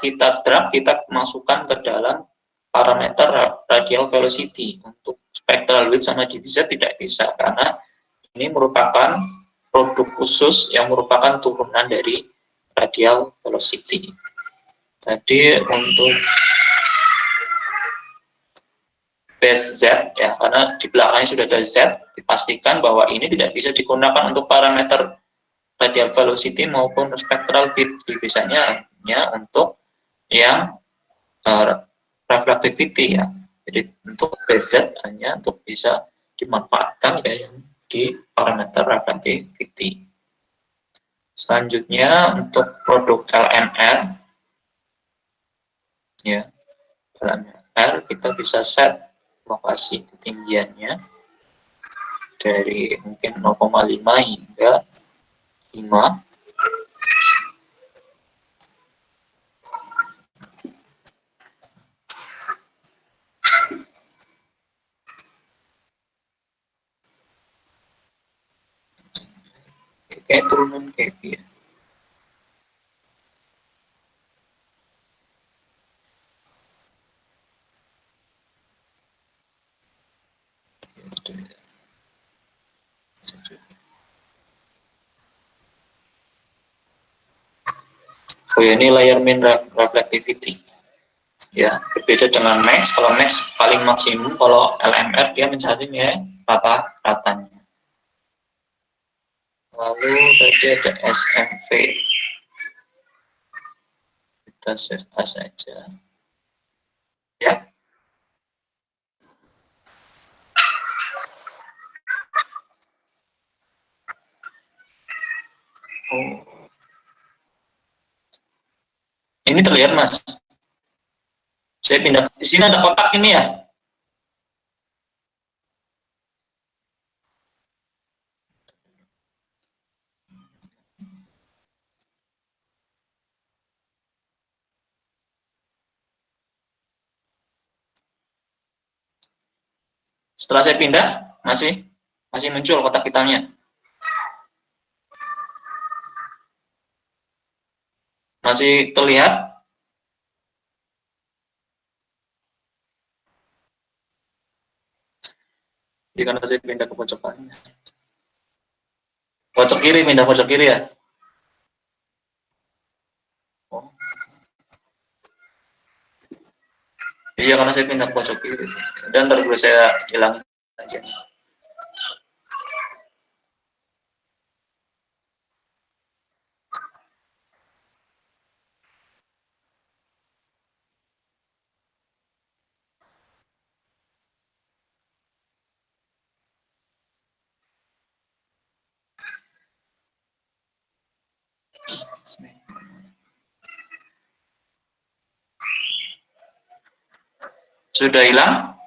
kita drag, kita masukkan ke dalam parameter radial velocity. Untuk spectral width sama divisor tidak bisa karena ini merupakan produk khusus yang merupakan turunan dari radial velocity. Tadi untuk base Z ya, karena di belakangnya sudah ada Z, dipastikan bahwa ini tidak bisa digunakan untuk parameter radial velocity maupun spectral width. Biasanya hanya untuk yang reflectivity ya. Jadi untuk base Z hanya untuk bisa dimanfaatkan ya yang di parameter reflectivity. Selanjutnya untuk produk LMR ya, LMR kita bisa set lokasi ketinggiannya dari mungkin 0,5 hingga 5. Kayak turunan KP ya. Oh ya, ini layar mean reflectivity ya, berbeda dengan max. Kalau max paling maksimum, kalau LMR dia mencari ya rata-ratanya. Lalu tadi ada SMV, kita save as saja ya. Oh. Ini terlihat Mas, saya pindah di sini ada kotak ini ya. Setelah saya pindah masih muncul kotak hitamnya. Masih terlihat? Jadi karena saya pindah ke pojok kanan. Pojok kiri, pindah pojok kiri ya. Oh. Iya, karena saya pindah ke pojok kiri. Dan ntar saya hilang aja. Sudah hilang?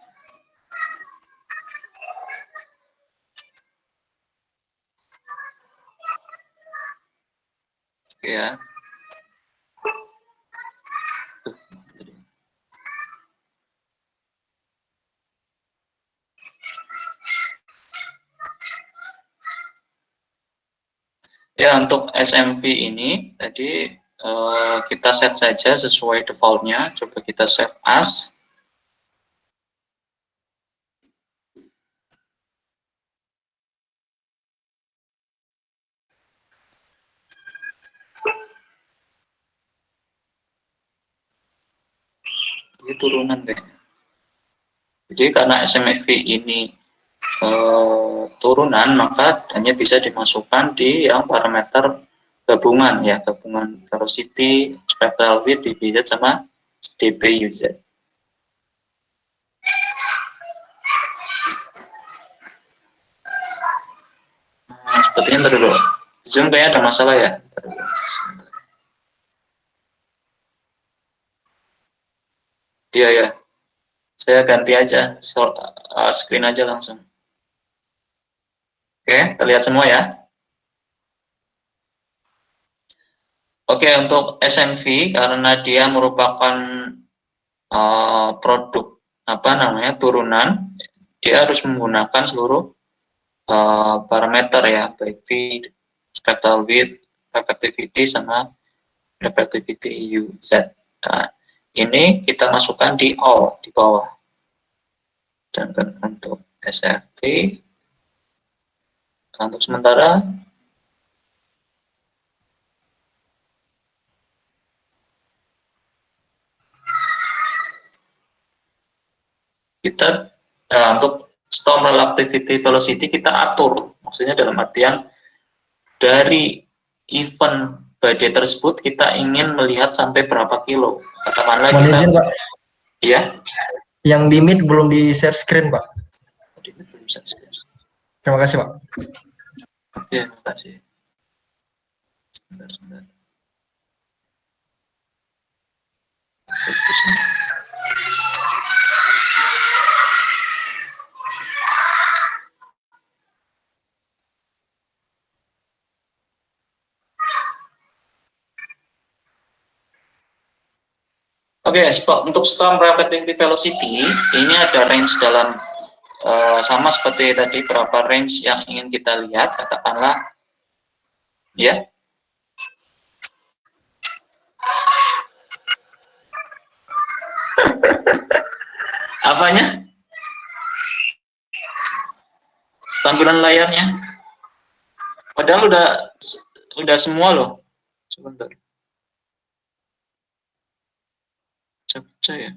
Ya. Ya, untuk SMV ini tadi kita set saja sesuai defaultnya. Coba kita save as. Ini turunan kayaknya. Jadi karena SMV ini turunan, maka hanya bisa dimasukkan di yang parameter gabungan ya, gabungan velocity, spectral width, dBz sama dBuz. Sepertinya ntar dulu. Zoom kayaknya ada masalah ya. Iya ya. Saya ganti aja screen aja langsung. Oke, terlihat semua ya. Oke, untuk SMV karena dia merupakan produk apa namanya turunan, dia harus menggunakan seluruh parameter ya, baik V, spectral width, reflectivity sama reflectivity UZ. Nah, ini kita masukkan di all di bawah. Dan untuk SFV untuk sementara kita untuk storm relativity velocity kita atur, maksudnya dalam artian dari event badai tersebut kita ingin melihat sampai berapa kilo, katakanlah Mohon kita izin, Pak. ya Yang limit belum di share screen, Pak. Terima kasih, Pak. Oke, terima kasih. Sebentar. Oke, untuk storm reflective velocity ini ada range dalam sama seperti tadi berapa range yang ingin kita lihat, katakanlah ya. Apanya? Tampilan layarnya. Padahal udah semua loh. Sebentar. Pecah ya.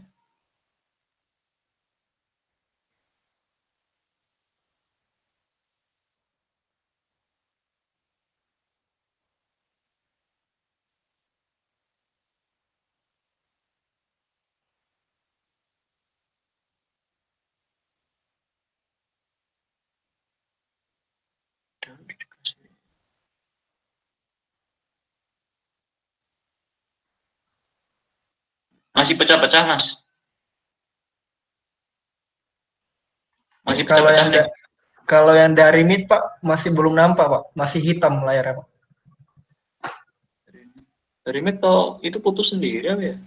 Masih pecah-pecah, Mas. Masih pecah-pecah nih. Kalau yang dari mid, Pak, masih belum nampak, Pak. Masih hitam layarnya, Pak. Dari mid itu putus sendiri apa ya?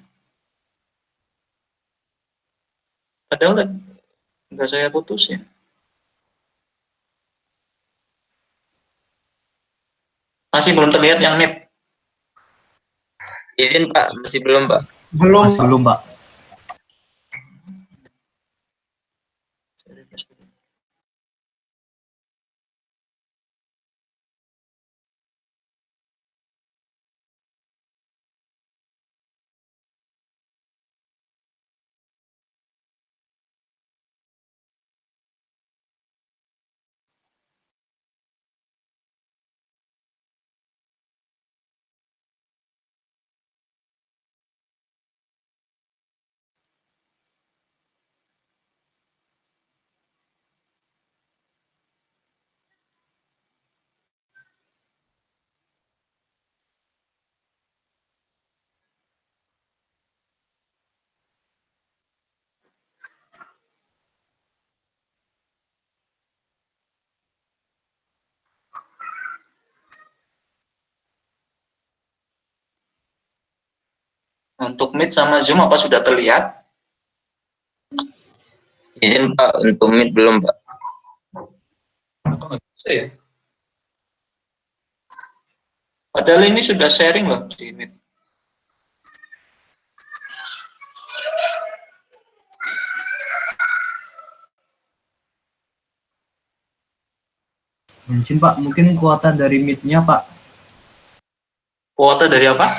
Padahal nggak saya putus ya. Masih belum terlihat yang mid. Izin Pak, masih belum Pak. Belum. Masih belum, Pak. Untuk Meet sama Zoom apa sudah terlihat? Izin Pak, untuk Meet belum Pak. Kok nggak bisa ya? Padahal ini sudah sharing loh di Meet. Izin Pak, mungkin kuota dari Meet-nya Pak. Kuota dari apa?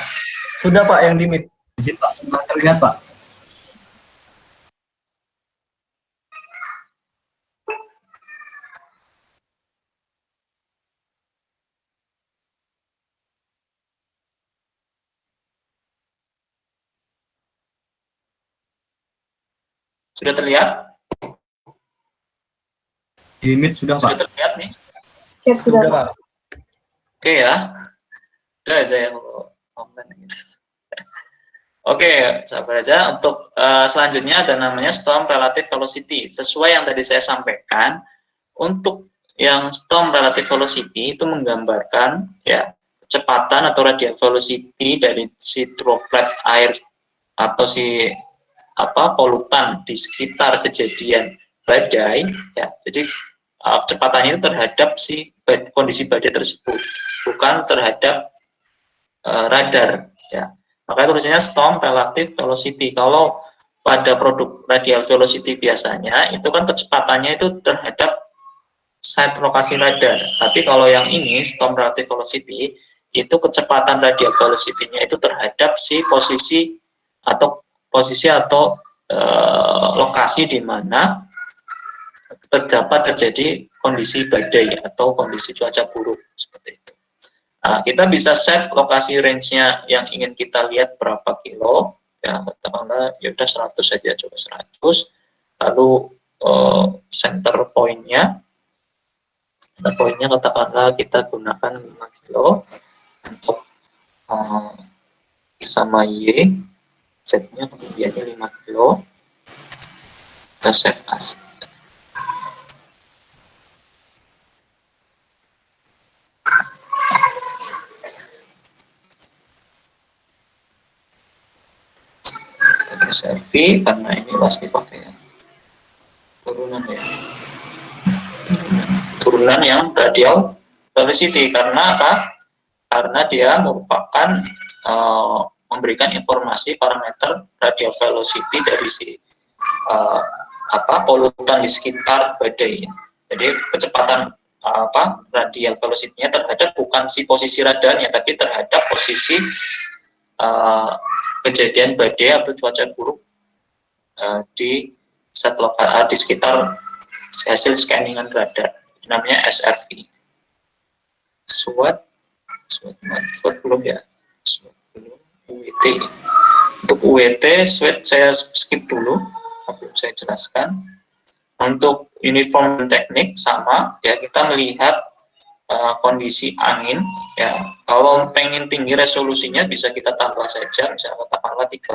Sudah Pak yang di meet. Izin Pak, sudah terlihat Pak. Sudah terlihat? Di Meet sudah Sudah Pak. terlihat nih? Sudah Pak. Oke ya. Udah aja ya kalau online gitu. Oke, sabar aja. Untuk selanjutnya ada namanya storm relative velocity. Sesuai yang tadi saya sampaikan, untuk yang storm relative velocity itu menggambarkan ya kecepatan atau radial velocity dari si droplet air atau si polutan di sekitar kejadian badai ya. Jadi kecepatannya itu terhadap si kondisi badai tersebut, bukan terhadap radar ya. Makanya tulisannya storm relative velocity. Kalau pada produk radial velocity biasanya itu kan kecepatannya itu terhadap site lokasi radar. Tapi kalau yang ini storm relative velocity itu kecepatan radial velocity-nya itu terhadap si posisi atau lokasi di mana terjadi kondisi badai atau kondisi cuaca buruk seperti itu. Nah, kita bisa set lokasi range-nya yang ingin kita lihat berapa kilo, ya katakanlah ya udah 100 saja, coba 100. Lalu center point-nya katakanlah kita gunakan 5 kilo untuk sama Y, Z-nya kemudiannya 5 kilo, kita save as. SRV karena ini pasti pakai turunan yang radial velocity. Karena apa? Karena dia merupakan memberikan informasi parameter radial velocity dari si polutan di sekitar badai. Jadi kecepatan radial velocity-nya terhadap bukan si posisi radarnya, tapi terhadap posisi kejadian badai atau cuaca buruk di sekitar hasil scanningan radar, namanya SRV. SWOT belum ya, SWOT belum. UET. Untuk UET SWOT saya skip dulu, belum saya jelaskan. Untuk uniform teknik sama ya, kita melihat kondisi angin ya. Kalau pengen tinggi resolusinya bisa kita tambah saja, misalnya katakanlah 30.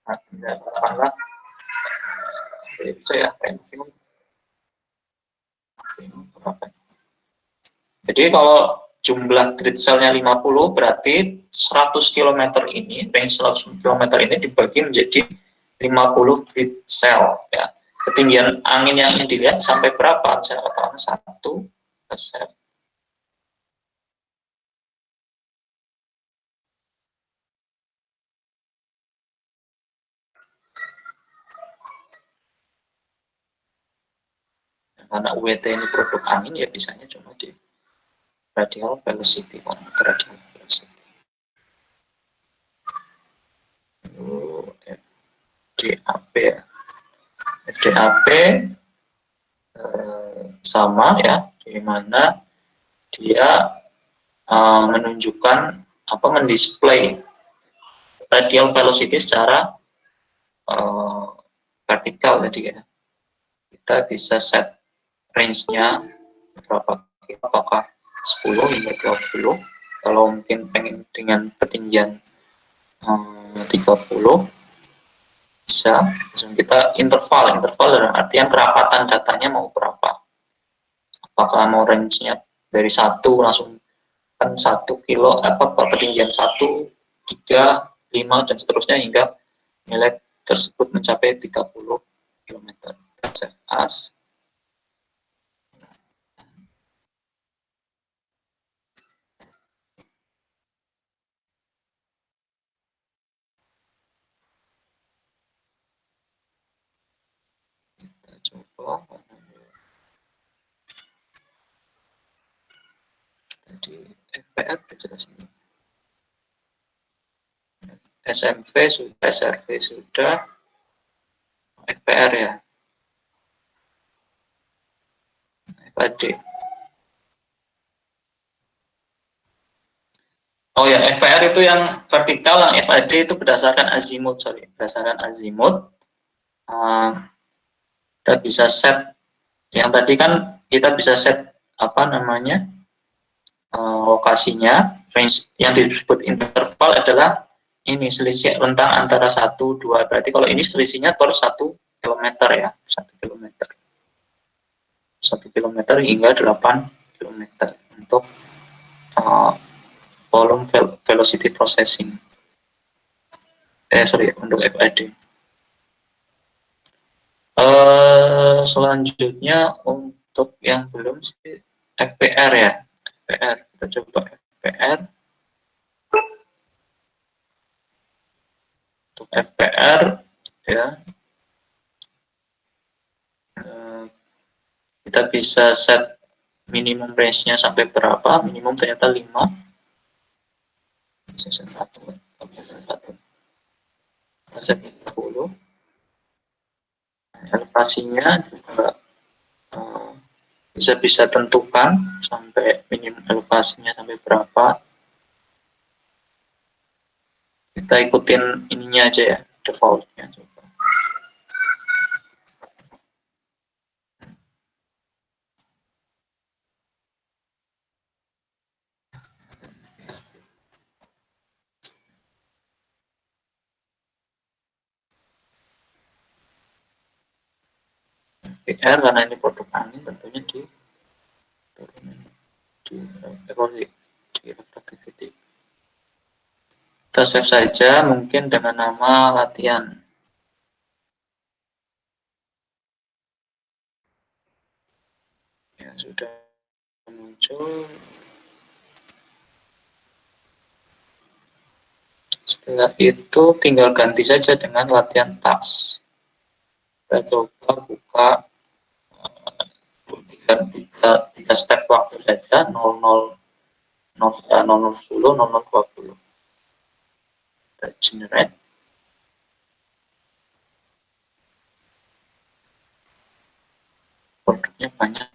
Nah, katakanlah saya jadi kalau jumlah grid cell-nya 50 berarti 100 km ini, range 100 km ini dibagi menjadi 50 grid cell ya. Ketinggian angin yang ingin dilihat sampai berapa? Misalnya katakan 1 persen. Karena UET ini produk angin ya bisanya cuma di radial velocity, radial velocity. FDAP ya. FDAP sama ya, di mana dia menunjukkan mendisplay radial velocity secara vertikal tadi ya. Kita bisa set range-nya berapa, apakah 10 hingga 20. Kalau mungkin pengen dengan ketinggian 30 bisa langsung kita interval dalam artian kerapatan datanya mau berapa, apakah mau range-nya dari 1 langsung kan 1 kilo ketinggian 1, 3, 5 dan seterusnya hingga nilai tersebut mencapai 30 km. Save as. Kita coba tadi FPR sudah jelas ini. SMV sudah, SRV sudah, FPR ya, FAD. Oh ya, FPR itu yang vertikal, yang FAD itu berdasarkan azimut, berdasarkan azimut. Kita bisa set, yang tadi kan kita bisa set apa namanya lokasinya, range yang disebut interval adalah ini selisih rentang antara 1, 2, berarti kalau ini selisihnya per 1 km ya, 1 km. 1 km hingga 8 km untuk volume velocity processing. Untuk FAD. Selanjutnya untuk yang belum sih FPR ya. FPR, kita coba FPR. Untuk FPR ya, kita bisa set minimum range-nya sampai berapa, minimum ternyata 5. Bisa set 1. Set 30. Elevasinya juga bisa tentukan sampai minimum elevasinya sampai berapa. Kita ikutin ininya aja ya, defaultnya coba. PR karena ini produk angin tentunya di reflectivity. Kita save saja mungkin dengan nama latihan. Ya sudah muncul. Setelah itu tinggal ganti saja dengan latihan task. Kita coba buka 3 step waktu saja, 00, 0010, 0020. Kita generate. Produknya banyak.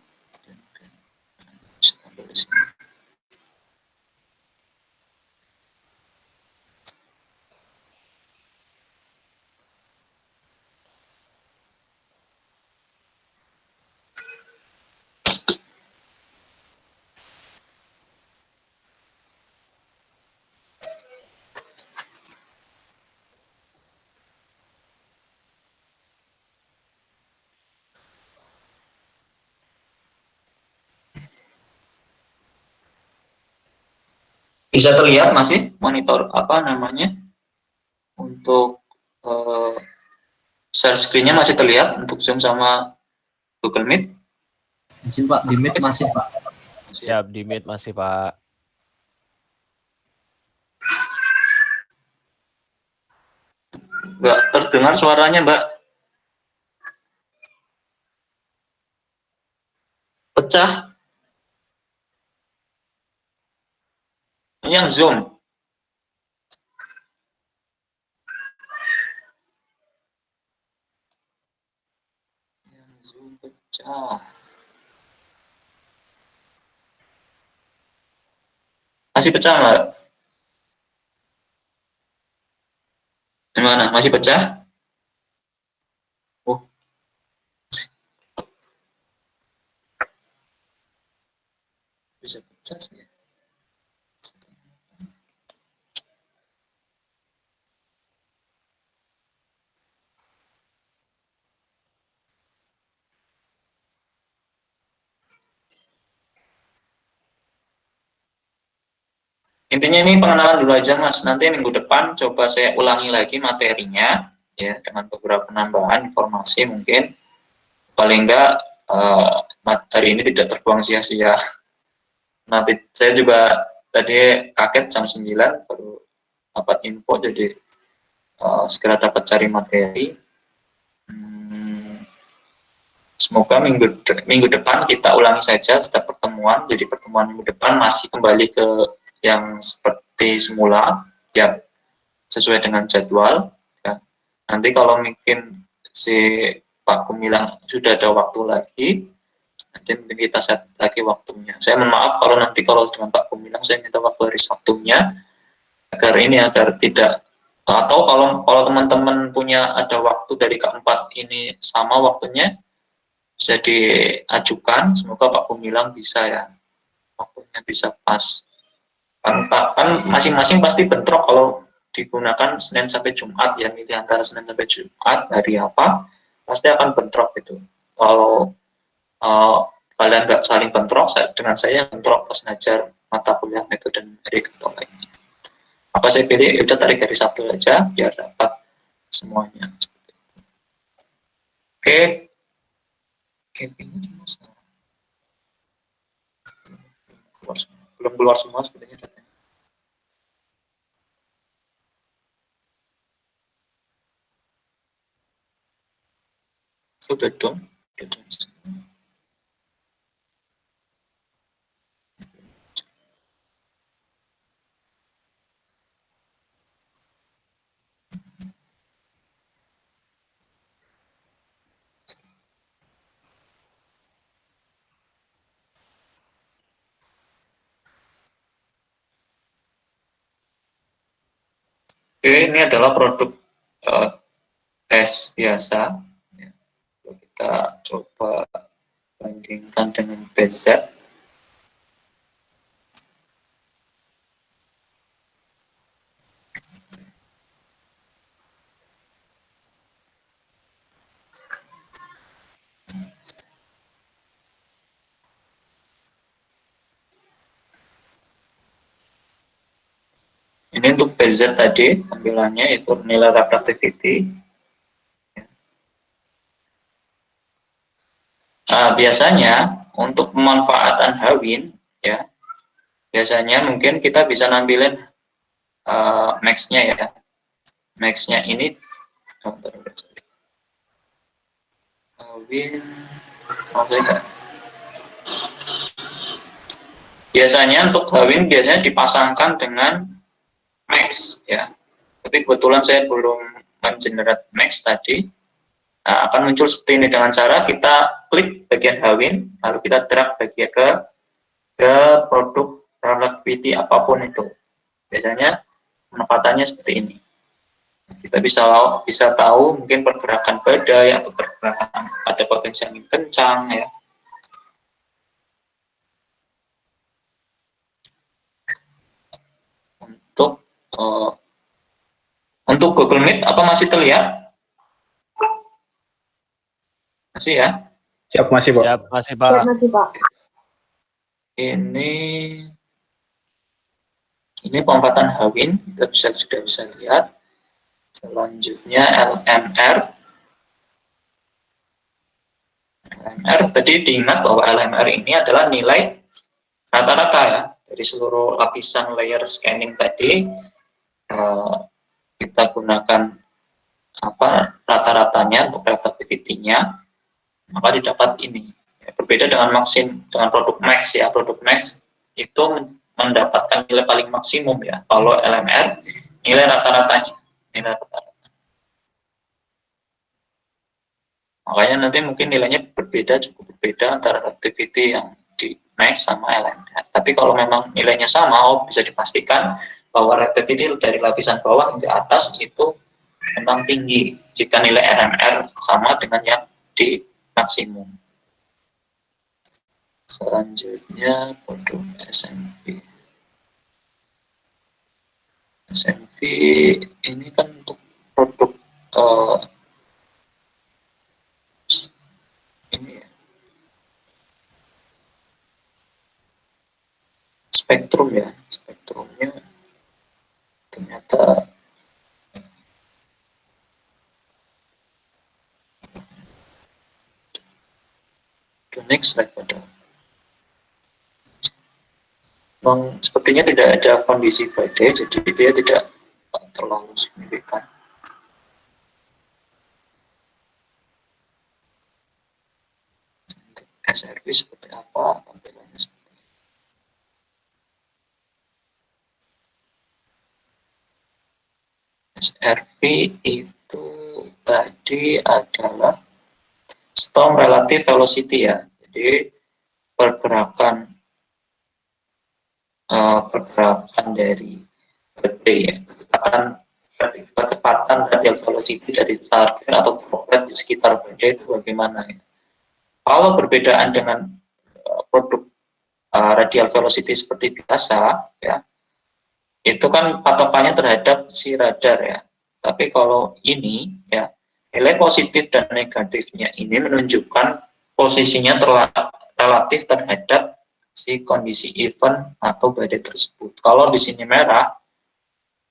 Bisa tampil di sini. Bisa terlihat masih monitor apa namanya untuk share screen-nya masih terlihat untuk Zoom sama Google Meet. Izin Pak, di Meet masih Pak. Siap, di Meet masih Pak. Mbak, terdengar suaranya Mbak. Pecah. Ini yang Zoom. Yang Zoom pecah. Masih pecah Mbak? Gimana? Masih pecah? Oh. Bisa pecah sih. intinya ini pengenalan dulu aja Mas. Nanti minggu depan coba saya ulangi lagi materinya ya dengan beberapa penambahan informasi mungkin. Paling enggak hari ini tidak terbuang sia-sia. Nanti saya juga tadi kaget jam 9 baru dapat info, jadi segera dapat cari materi. Semoga minggu depan kita ulangi saja setiap pertemuan. Jadi pertemuan minggu depan masih kembali ke yang seperti semula, ya sesuai dengan jadwal. Ya. Nanti kalau mungkin si Pak Gumilang sudah ada waktu lagi, nanti mungkin kita set lagi waktunya. Saya mohon maaf kalau nanti kalau dengan Pak Gumilang saya minta waktu hari Sabtunya agar tidak, atau kalau teman-teman punya ada waktu dari keempat ini sama waktunya bisa diajukan. Semoga Pak Gumilang bisa ya waktunya bisa pas. Kan masing-masing pasti bentrok kalau digunakan Senin sampai Jumat ya, milih antara Senin sampai Jumat hari apa pasti akan bentrok gitu. Kalau kalian nggak saling bentrok, dengan saya bentrok pas ngajar mata kuliah metode numerik atau lainnya. Maka saya pilih udah tarik hari Sabtu aja biar dapat semuanya. Oke, belum keluar semua sebenarnya datanya. Sudah dong. Oke, ini adalah produk tes biasa. Ya. Kita coba bandingkan dengan BZ. Ini untuk BZ tadi, tampilannya yaitu nilai reflectivity. Nah, biasanya untuk pemanfaatan Hawin, ya, biasanya mungkin kita bisa nampilin max-nya ya. Max-nya ini, Hawin, biasanya untuk Hawin biasanya dipasangkan dengan max ya. Tapi kebetulan saya belum mengenerate max tadi. Nah, akan muncul seperti ini dengan cara kita klik bagian Hawin, lalu kita drag bagian ke produk reflectivity apapun itu. Biasanya penempatannya seperti ini. Kita bisa tahu mungkin pergerakan badai atau pergerakan ada potensi angin kencang ya. Untuk Google Meet apa masih terlihat? Masih ya? Siap, masih Pak. Siap, masih Pak. Ini pemanfaatan Hawin, kita sudah bisa lihat. Selanjutnya LMR. LMR tadi diingat bahwa LMR ini adalah nilai rata-rata ya dari seluruh lapisan layer scanning tadi. Kita gunakan rata-ratanya untuk reflectivity-nya, maka didapat ini. Berbeda dengan produk max ya. Produk max itu mendapatkan nilai paling maksimum ya. Kalau LMR nilai rata-ratanya. Makanya nanti mungkin nilainya cukup berbeda antara activity yang di max sama LMR. Tapi kalau memang nilainya sama, bisa dipastikan bahwa reactivity dari lapisan bawah hingga atas itu memang tinggi jika nilai RMR sama dengan yang di maksimum. Selanjutnya produk SMV. SMV ini kan untuk produk ini spektrum ya, spektrumnya next slide pada. Memang sepertinya tidak ada kondisi badai, jadi dia tidak terlalu signifikan. SRV seperti apa tampilannya? SRV itu tadi adalah storm relative velocity ya. Jadi pergerakan dari badai ya, kecepatan radial velocity dari target atau droplet di sekitar badai itu bagaimana ya. Kalau perbedaan dengan produk radial velocity seperti biasa ya, itu kan patokannya terhadap si radar ya. Tapi kalau ini ya, nilai positif dan negatifnya ini menunjukkan posisinya relatif terhadap si kondisi event atau badai tersebut. Kalau di sini merah,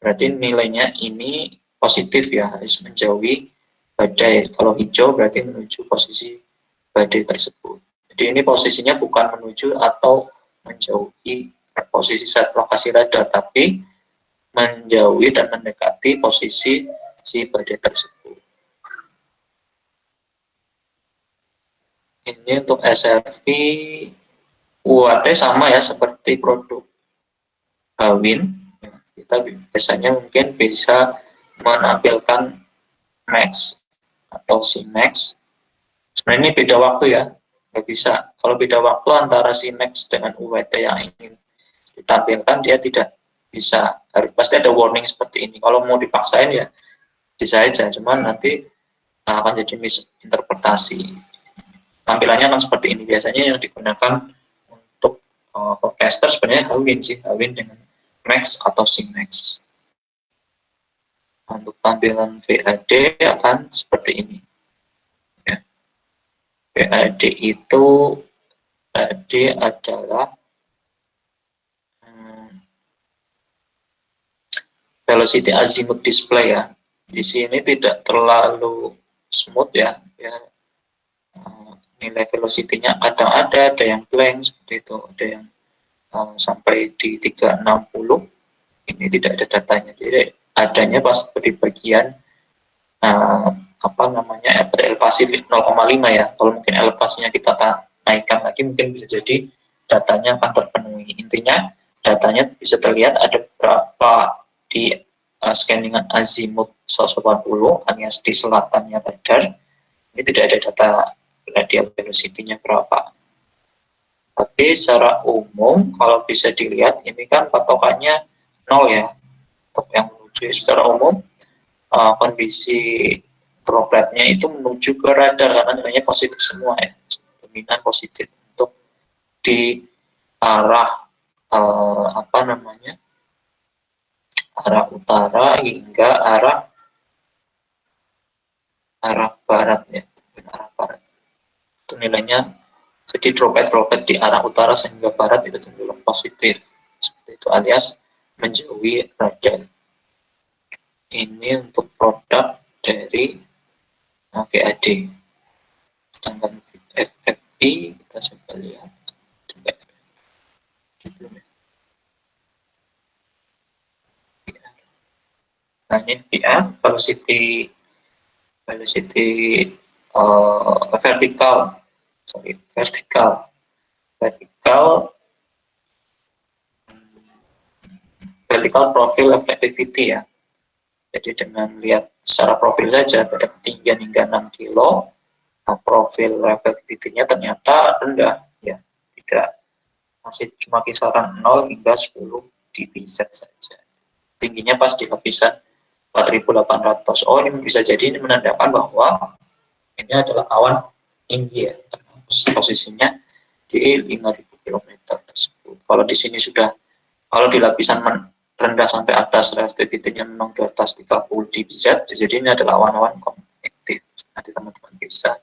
berarti nilainya ini positif ya, harus menjauhi badai. Kalau hijau berarti menuju posisi badai tersebut. Jadi ini posisinya bukan menuju atau menjauhi posisi set lokasi radar, tapi menjauhi dan mendekati posisi si badai tersebut. Ini untuk SRV UAT sama ya, seperti produk Hawin. Kita biasanya mungkin bisa menampilkan max atau C-max. Sebenarnya ini beda waktu ya, nggak bisa. Kalau beda waktu antara C-max dengan UAT yang ingin ditampilkan, dia tidak bisa. Pasti ada warning seperti ini. Kalau mau dipaksain ya bisa aja, cuman nanti akan jadi misinterpretasi. Tampilannya akan seperti ini. Biasanya yang digunakan untuk forecaster sebenarnya Hawin sih, Hawin dengan max atau C-max. Untuk tampilan VAD akan seperti ini. Ya. VAD itu tadi adalah velocity azimuth display ya. Di sini tidak terlalu smooth ya. Nilai velocity-nya kadang ada yang blank seperti itu, ada yang sampai di 360. Ini tidak ada datanya. Jadi adanya pas di bagian elevasi 0,5 ya. Kalau mungkin elevasinya kita naikkan lagi, mungkin bisa jadi datanya akan terpenuhi. Intinya datanya bisa terlihat ada berapa di scanningan azimuth 180 alias di selatannya radar. Ini tidak ada data radial velocity-nya berapa. Tapi secara umum kalau bisa dilihat ini kan patokannya 0 ya. Untuk yang menuju secara umum kondisi dropletnya itu menuju ke radar karena nilainya positif semua ya. Dominan positif untuk di arah arah utara hingga arah barat ya, arah barat. Itu nilainya, jadi droplet di arah utara sehingga barat itu cenderung positif seperti itu, alias menjauhi radar. Ini untuk produk dari VAD. Sedangkan FFP kita coba lihat. Nah ini VR velocity vertical profile reflectivity ya. Jadi dengan lihat secara profil saja pada ketinggian hingga 6 kilo, profil reflectivity-nya ternyata rendah ya, tidak, masih cuma kisaran 0 hingga 10 dBz saja. Tingginya pas di lapisan 4.800. Oh, ini bisa jadi ini menandakan bahwa ini adalah awan tinggi ya, posisinya di 5.000 km tersebut. Kalau di sini sudah, kalau di lapisan rendah sampai atas reflectivity-nya memang di atas 30 dBz, jadi ini adalah awan-awan konvektif. Nanti teman-teman bisa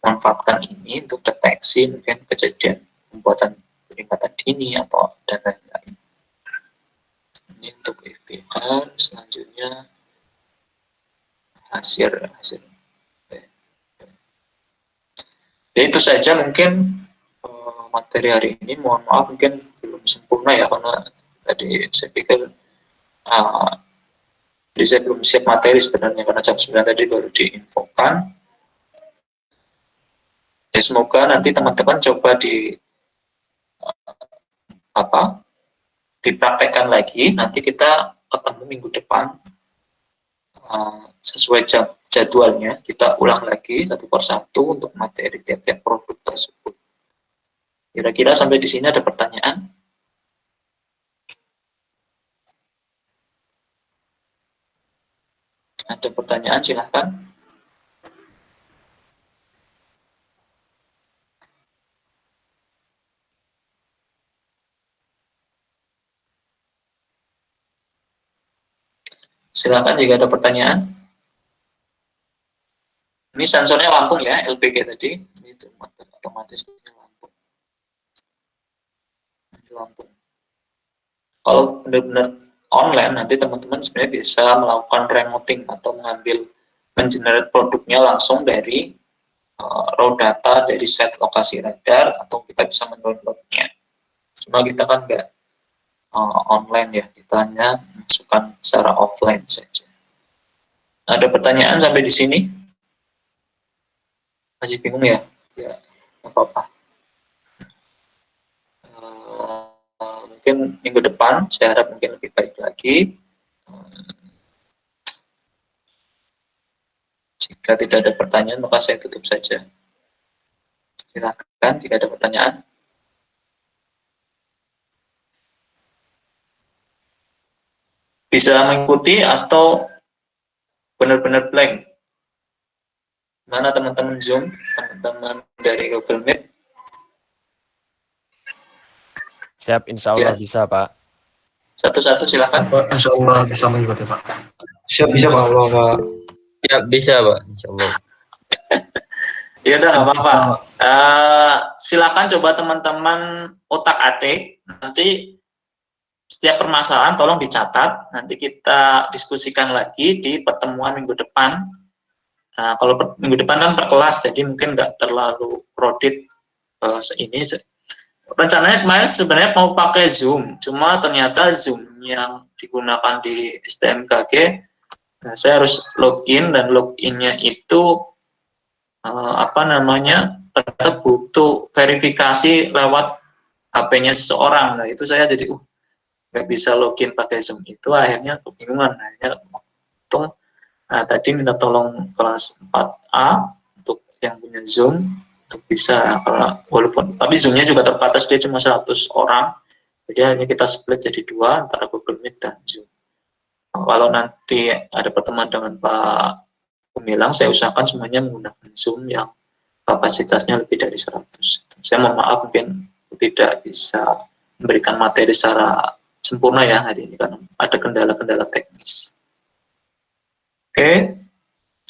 manfaatkan ini untuk deteksi mungkin kejadian pembuatan peringatan dini atau dan lain-lain. Ini untuk FPR. Selanjutnya hasil Ya itu saja mungkin materi hari ini. Mohon maaf mungkin belum sempurna ya, karena tadi saya pikir jadi saya belum siap materi sebenarnya, karena jam 9 tadi baru diinfokan. Ya, semoga nanti teman-teman coba dipraktekkan lagi. Nanti kita ketemu minggu depan sesuai jadwalnya. Kita ulang lagi satu persatu untuk materi tiap-tiap produk tersebut. Kira-kira sampai di sini ada pertanyaan? Ada pertanyaan, silahkan. Silakan jika ada pertanyaan. Ini sensornya Lampung ya, LPG tadi. Ini otomatis Lampung. Lampung. Kalau benar-benar online, nanti teman-teman sebenarnya bisa melakukan remoting atau mengenerate produknya langsung dari raw data dari set lokasi radar, atau kita bisa mendownloadnya. Cuma kita kan nggak online ya, kita hanya masukkan secara offline saja. Ada pertanyaan sampai di sini? Masih bingung ya? Ya, nggak apa-apa. Mungkin minggu depan saya harap mungkin lebih baik lagi. Jika tidak ada pertanyaan, maka saya tutup saja. Silakan jika ada pertanyaan. Bisa mengikuti atau benar-benar blank? Mana teman-teman Zoom, teman-teman dari Google Meet? Siap, insya Allah Ya. bisa, Pak. Satu-satu silakan. Pak, insya Allah bisa mengikuti Pak. Siap, bisa Pak. Ya, bisa Pak, insya Allah. Ya udah nggak apa-apa. Silakan coba teman-teman otak-atik. Nanti setiap permasalahan tolong dicatat. Nanti kita diskusikan lagi di pertemuan minggu depan. Nah, kalau minggu depan kan per kelas, jadi mungkin nggak terlalu crowded ini. Rencananya kemarin sebenarnya mau pakai Zoom, cuma ternyata Zoom yang digunakan di STMKG, saya harus login, dan loginnya itu ternyata butuh verifikasi lewat HP-nya seseorang. Nah itu saya jadi nggak bisa login pakai Zoom, itu akhirnya kebingungan. Akhirnya tadi minta tolong kelas 4A untuk yang punya Zoom untuk bisa, walaupun tapi Zoom-nya juga terbatas, dia cuma 100 orang, jadi hanya kita split jadi 2 antara Google Meet dan Zoom. Kalau nanti ada pertemuan dengan Pak Gumilang, saya usahakan semuanya menggunakan Zoom yang kapasitasnya lebih dari 100. Saya mohon maaf mungkin tidak bisa memberikan materi secara sempurna ya hari ini, karena ada kendala-kendala teknis. Oke.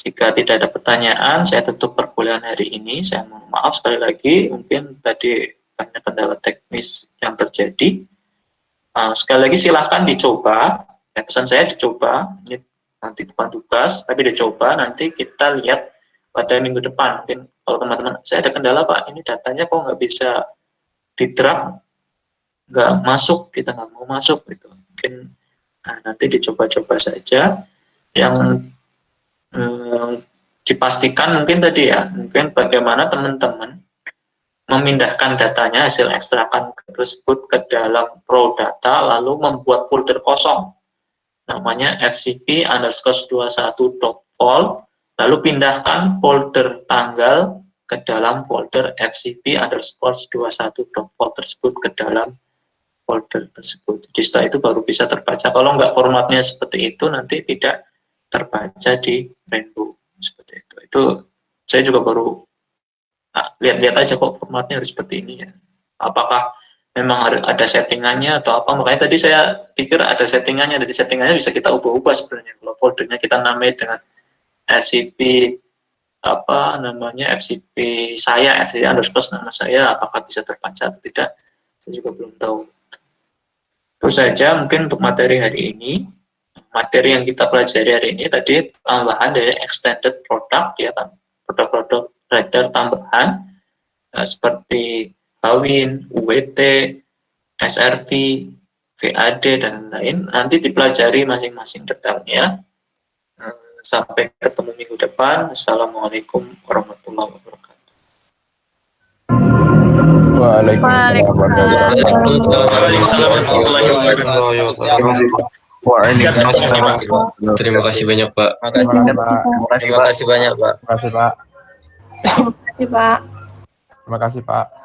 Jika tidak ada pertanyaan, saya tutup perkuliahan hari ini. Saya mohon maaf sekali lagi, mungkin tadi banyak kendala teknis yang terjadi. Sekali lagi silahkan dicoba. Pesan saya dicoba. Ini nanti depan tugas, tapi dicoba. Nanti kita lihat pada minggu depan. Mungkin kalau teman-teman, saya ada kendala Pak, ini datanya kok nggak bisa di-drag, nggak masuk, kita nggak mau masuk gitu. Mungkin nanti dicoba-coba saja. Yang dipastikan mungkin tadi ya, mungkin bagaimana teman-teman memindahkan datanya, hasil ekstrakan tersebut ke dalam raw data, lalu membuat folder kosong namanya fcp_21.vol, lalu pindahkan folder tanggal ke dalam folder fcp_21.vol tersebut ke dalam folder tersebut. Jadi setelah itu baru bisa terbaca. Kalau nggak formatnya seperti itu, nanti tidak terbaca di Rainbow seperti itu. Itu saya juga baru lihat-lihat aja kok formatnya harus seperti ini ya. Apakah memang ada settingannya atau apa? Makanya tadi saya pikir ada settingannya. Jadi settingannya bisa kita ubah-ubah sebenarnya. Kalau foldernya kita namai dengan fcp fcp saya, fcp _ nama saya, apakah bisa terbaca atau tidak? Saya juga belum tahu. Itu saja mungkin untuk materi hari ini. Materi yang kita pelajari hari ini tadi tambahan dari extended product ya kan, produk-produk radar tambahan. seperti Hawin, UWT, SRV, VAD, dan lain-lain, nanti dipelajari masing-masing detailnya. Sampai ketemu minggu depan. Assalamualaikum warahmatullahi wabarakatuh. Waalaikumsalam warahmatullahi wabarakatuh. Terima kasih banyak Pak. Terima kasih banyak Pak. Terima kasih, Pak. Terima kasih, Pak. Terima kasih, Pak.